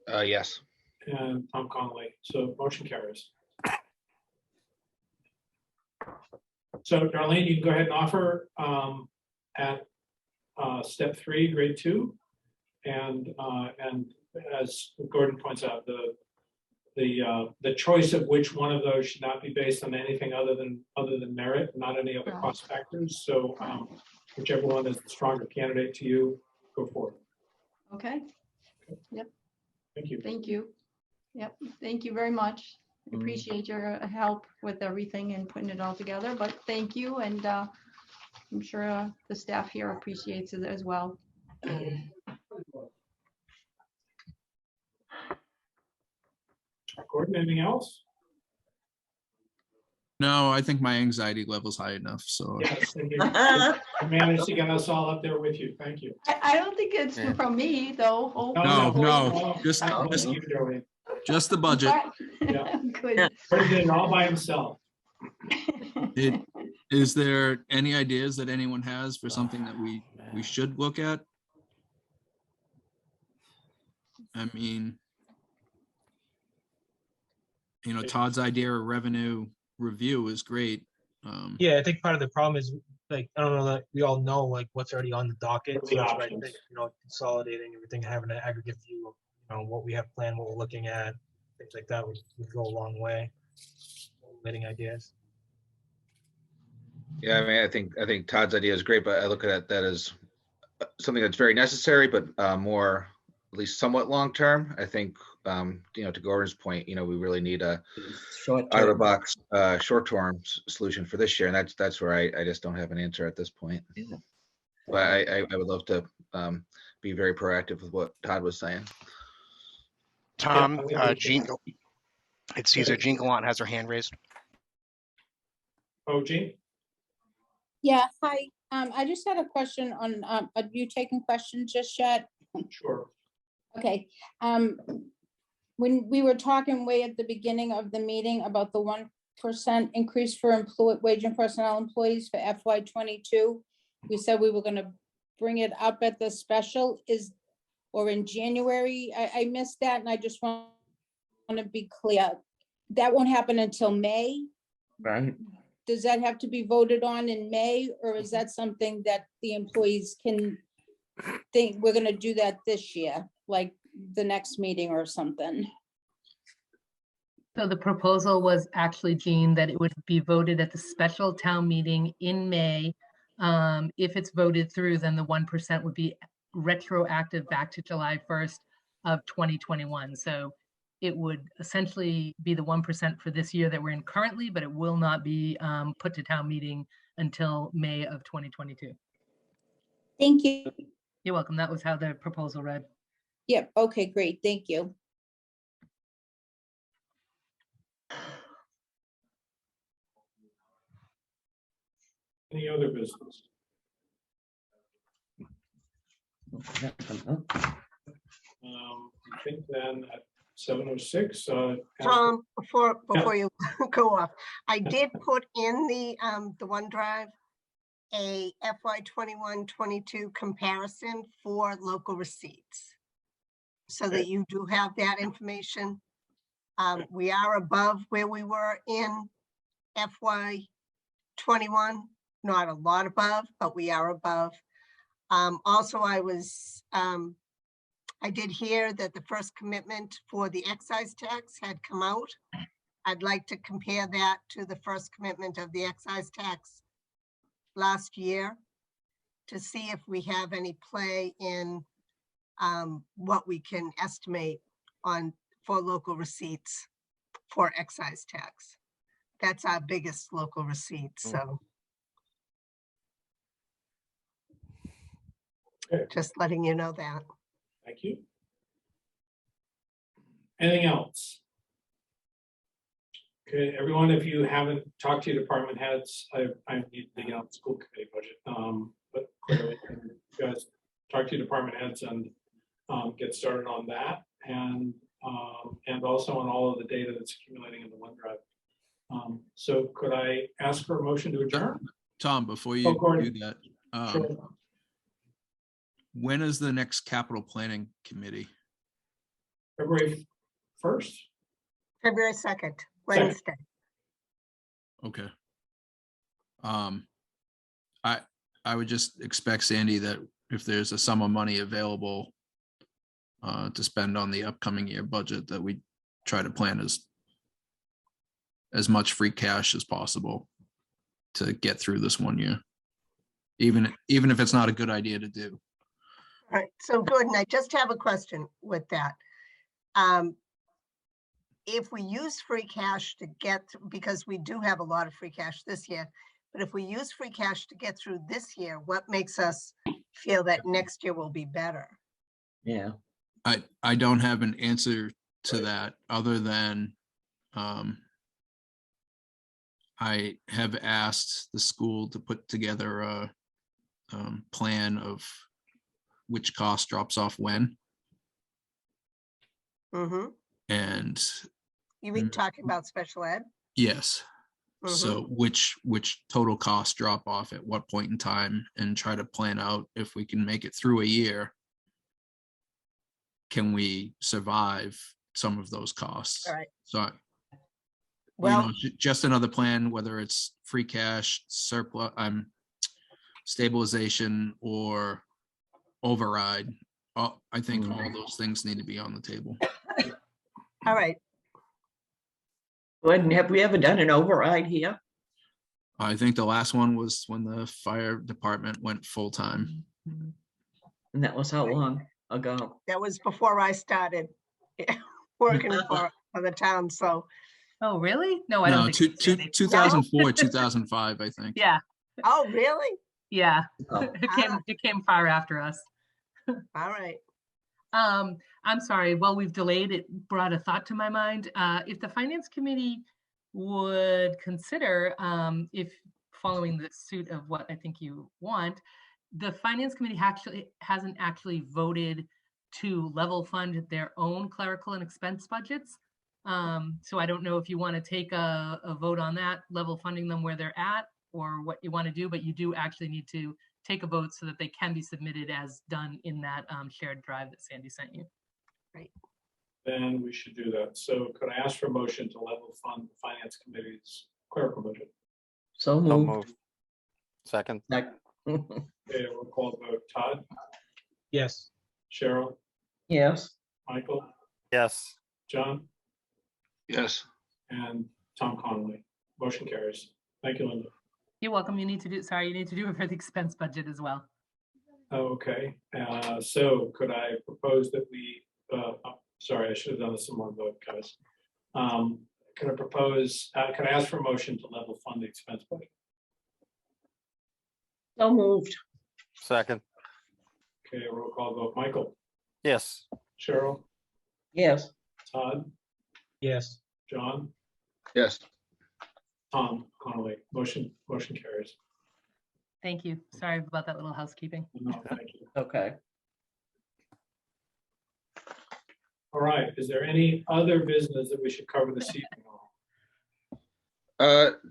Yes. and Tom Connolly. So motion carries. So Darlene, you can go ahead and offer at step 3, grade 2. And as Gordon points out, the choice of which one of those should not be based on anything other than merit, not any other cost factors. So whichever one is the stronger candidate to you, go for it. Okay. Yep. Thank you. Thank you. Yep. Thank you very much. I appreciate your help with everything and putting it all together, but thank you. And I'm sure the staff here appreciates it as well. Gordon, anything else? No, I think my anxiety level's high enough, so. Yes, and you managed to get us all up there with you. Thank you. I don't think it's Yeah. from me though. No, just you, Darlene. the budget. Yeah. Good. Gordon did it all by himself. Is there any ideas that anyone has for something that we should look at? I mean, Todd's idea of revenue review is great. Yeah, I think part of the problem is, like, I don't know that we all know like what's already on the docket. What are So the that's why I options? think, consolidating everything, having an aggregate view of, what we have planned, what we're looking at, things like that would go a long way. Letting ideas. Yeah, I mean, I think Todd's idea is great, but I look at that as something that's very necessary, but more, at least somewhat long-term. I think, to Gordon's point, we really need a out of the box, short-term solution for this year. And that's where I just don't have an answer at this point. Yeah. But I would love to be very proactive with what Todd was saying. Tom, Jean, it's Caesar. Jean Gallant has her hand raised. Oh, Jean? Yeah, hi. I just had a question on, are you taking questions just yet? Sure. Okay. When we were talking way at the beginning of the meeting about the 1% increase for wage and personnel employees for FY22, we said we were going to bring it up at the special or in January. I missed that, and I just want to be clear. That won't happen until May. Right. Does that have to be voted on in May, or is that something that the employees can think we're gonna do that this year, like the next meeting or something? So the proposal was actually, Jean, that it would be voted at the special town meeting in May. If it's voted through, then the 1% would be retroactive back to July 1st of 2021. So it would essentially be the 1% for this year that we're in currently, but it will not be put to town meeting until May of 2022. Thank you. You're welcome. That was how the proposal read. Yep, okay, great, thank you. Any other business? I think then at 7:06. Tom, before you go off, I did put in the OneDrive a FY21-22 comparison for local receipts, so that you do have that information. We are above where we were in FY21, not a lot above, but we are above. Also, I did hear that the first commitment for the excise tax had come out. I'd like to compare that to the first commitment of the excise tax last year to see if we have any play in what we can estimate for local receipts for excise tax. That's our biggest local receipt, so. Okay. Just letting you know that. Thank you. Anything else? Okay, everyone, if you haven't talked to your department heads, I need to get on the school committee budget. But clearly, you guys talk to your department heads and get started on that, and also on all of the data that's accumulating in the OneDrive. So could I ask for a motion to adjourn? Tom, before you Gordon. do that, Sure. when is the next capital planning committee? February 1st? February 2nd, Wednesday. Okay. I would just expect, Sandy, that if there's a sum of money available to spend on the upcoming year budget, that we try to plan as much free cash as possible to get through this one year, even if it's not a good idea to do. All right, so Gordon, I just have a question with that. If we use free cash to get, because we do have a lot of free cash this year, but if we use free cash to get through this year, what makes us feel that next year will be better? Yeah. I don't have an answer to that other than I have asked the school to put together a plan of which cost drops off when. Mm-hmm. And You mean talking about special ed? yes. Mhm. So which total costs drop off at what point in time, and try to plan out if we can make it through a year. Can we survive some of those costs? All right. So, Well, just another plan, whether it's free cash, surplus, stabilization, or override. I think all those things need to be on the table. all right. Gordon, have we ever done an override here? I think the last one was when the fire department went full-time. And that was how long ago? That was before I started working for the town, so. Oh, really? No, I don't No, think. so, Sandy. 2004, 2005, I think. Yeah, Oh, really? yeah. Oh. It came far after us. All right. I'm sorry, while we've delayed, it brought a thought to my mind. If the finance committee would consider, if following the suit of what I think you want, the finance committee hasn't actually voted to level fund their own clerical and expense budgets. So I don't know if you want to take a vote on that, level funding them where they're at, or what you want to do, but you do actually need to take a vote so that they can be submitted as done in that shared drive that Sandy sent you. Right. Then we should do that. So could I ask for a motion to level fund the finance committee's clerical budget? So So moved. moved. Second. Okay, we'll call the vote. Todd, Yes. Cheryl, Yes. Michael, Yes. John, Yes. and Tom Connolly. Motion carries. Thank you, Linda. You're welcome. You need to do it for the expense budget as well. Okay, so could I propose that we, sorry, I should have done this in one vote, guys. Could I propose, could I ask for a motion to level fund the expense budget? So moved. Second. Okay, roll call vote. Michael, Yes. Cheryl, Yes. Todd, Yes. John, Yes. Tom Connolly. Motion carries. Thank you. Sorry about that little housekeeping. No, thank you. Okay. All right, is there any other business that we should cover this evening?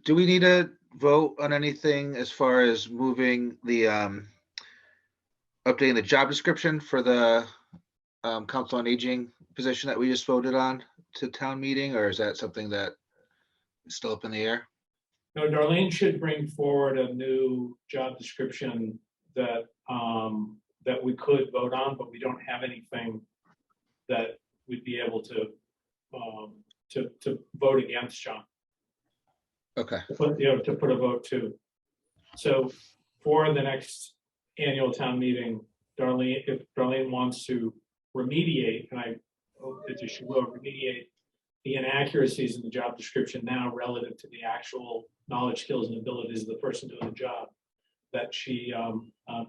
Do we need to vote on anything as far as moving the updating the job description for the Council on Aging position that we just voted on to town meeting, or is that something that is still up in the air? No, Darlene should bring forward a new job description that that we could vote on, but we don't have anything that we'd be able to to vote against John. Okay, To put a vote to. So for the next annual town meeting, Darlene, if Darlene wants to remediate, and I hope that she will remediate the inaccuracies in the job description now relative to the actual knowledge, skills, and abilities of the person doing the job, that she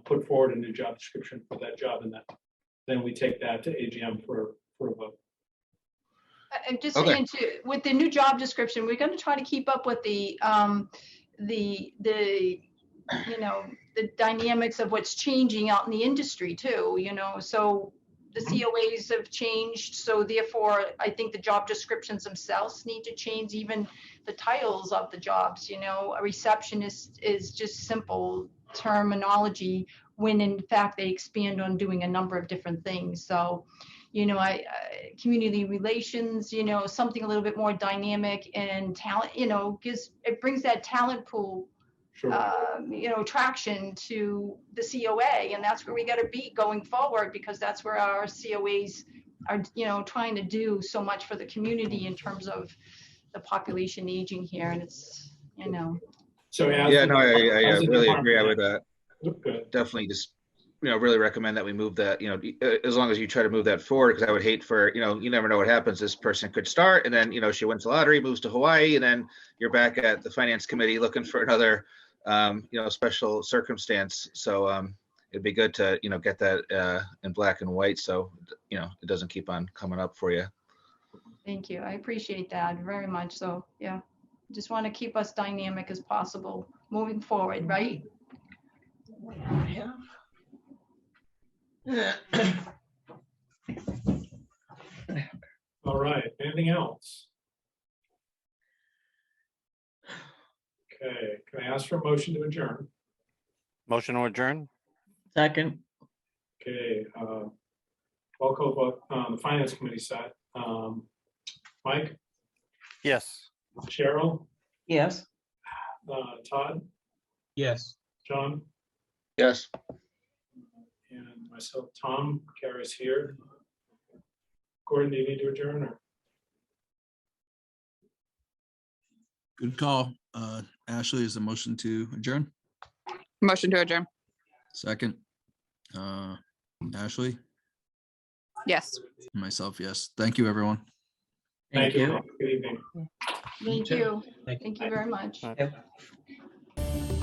put forward a new job description for that job, and then we take that to AGM for a vote. I'm just Okay. saying too, with the new job description, we're gonna try to keep up with the the dynamics of what's changing out in the industry too, so the COAs have changed, so therefore I think the job descriptions themselves need to change, even the titles of the jobs, a receptionist is just simple terminology when in fact they expand on doing a number of different things. So community relations, something a little bit more dynamic and talent, it brings that talent pool, Sure. traction to the COA, and that's where we got to be going forward, because that's where our COAs are, trying to do so much for the community in terms of the population aging here, and it's, So as yeah, the- no, I as the really department agree. I would head- Good. definitely just, really recommend that we move that, as long as you try to move that forward, because I would hate for, you never know what happens. This person could start and then, she wins the lottery, moves to Hawaii, and then you're back at the finance committee looking for another, special circumstance. So it'd be good to, get that in black and white. So, it doesn't keep on coming up for you. thank you. I appreciate that very much. So, yeah, just want to keep us dynamic as possible moving forward, right? All right, anything else? Okay, can I ask for a motion to adjourn? Motion to adjourn? Second, Okay, roll call vote on the finance committee side. Mike, Yes. Cheryl, yes. Todd, Yes. John, Yes. and myself, Tom, Kara's here. Gordon, do you need to adjourn or? Good call. Ashley, is the motion to adjourn? Motion to adjourn. Second. Ashley, Yes. myself, yes. Thank you, everyone. Thank you. Good evening. Thank you. Thank you. Thank you very much. All right.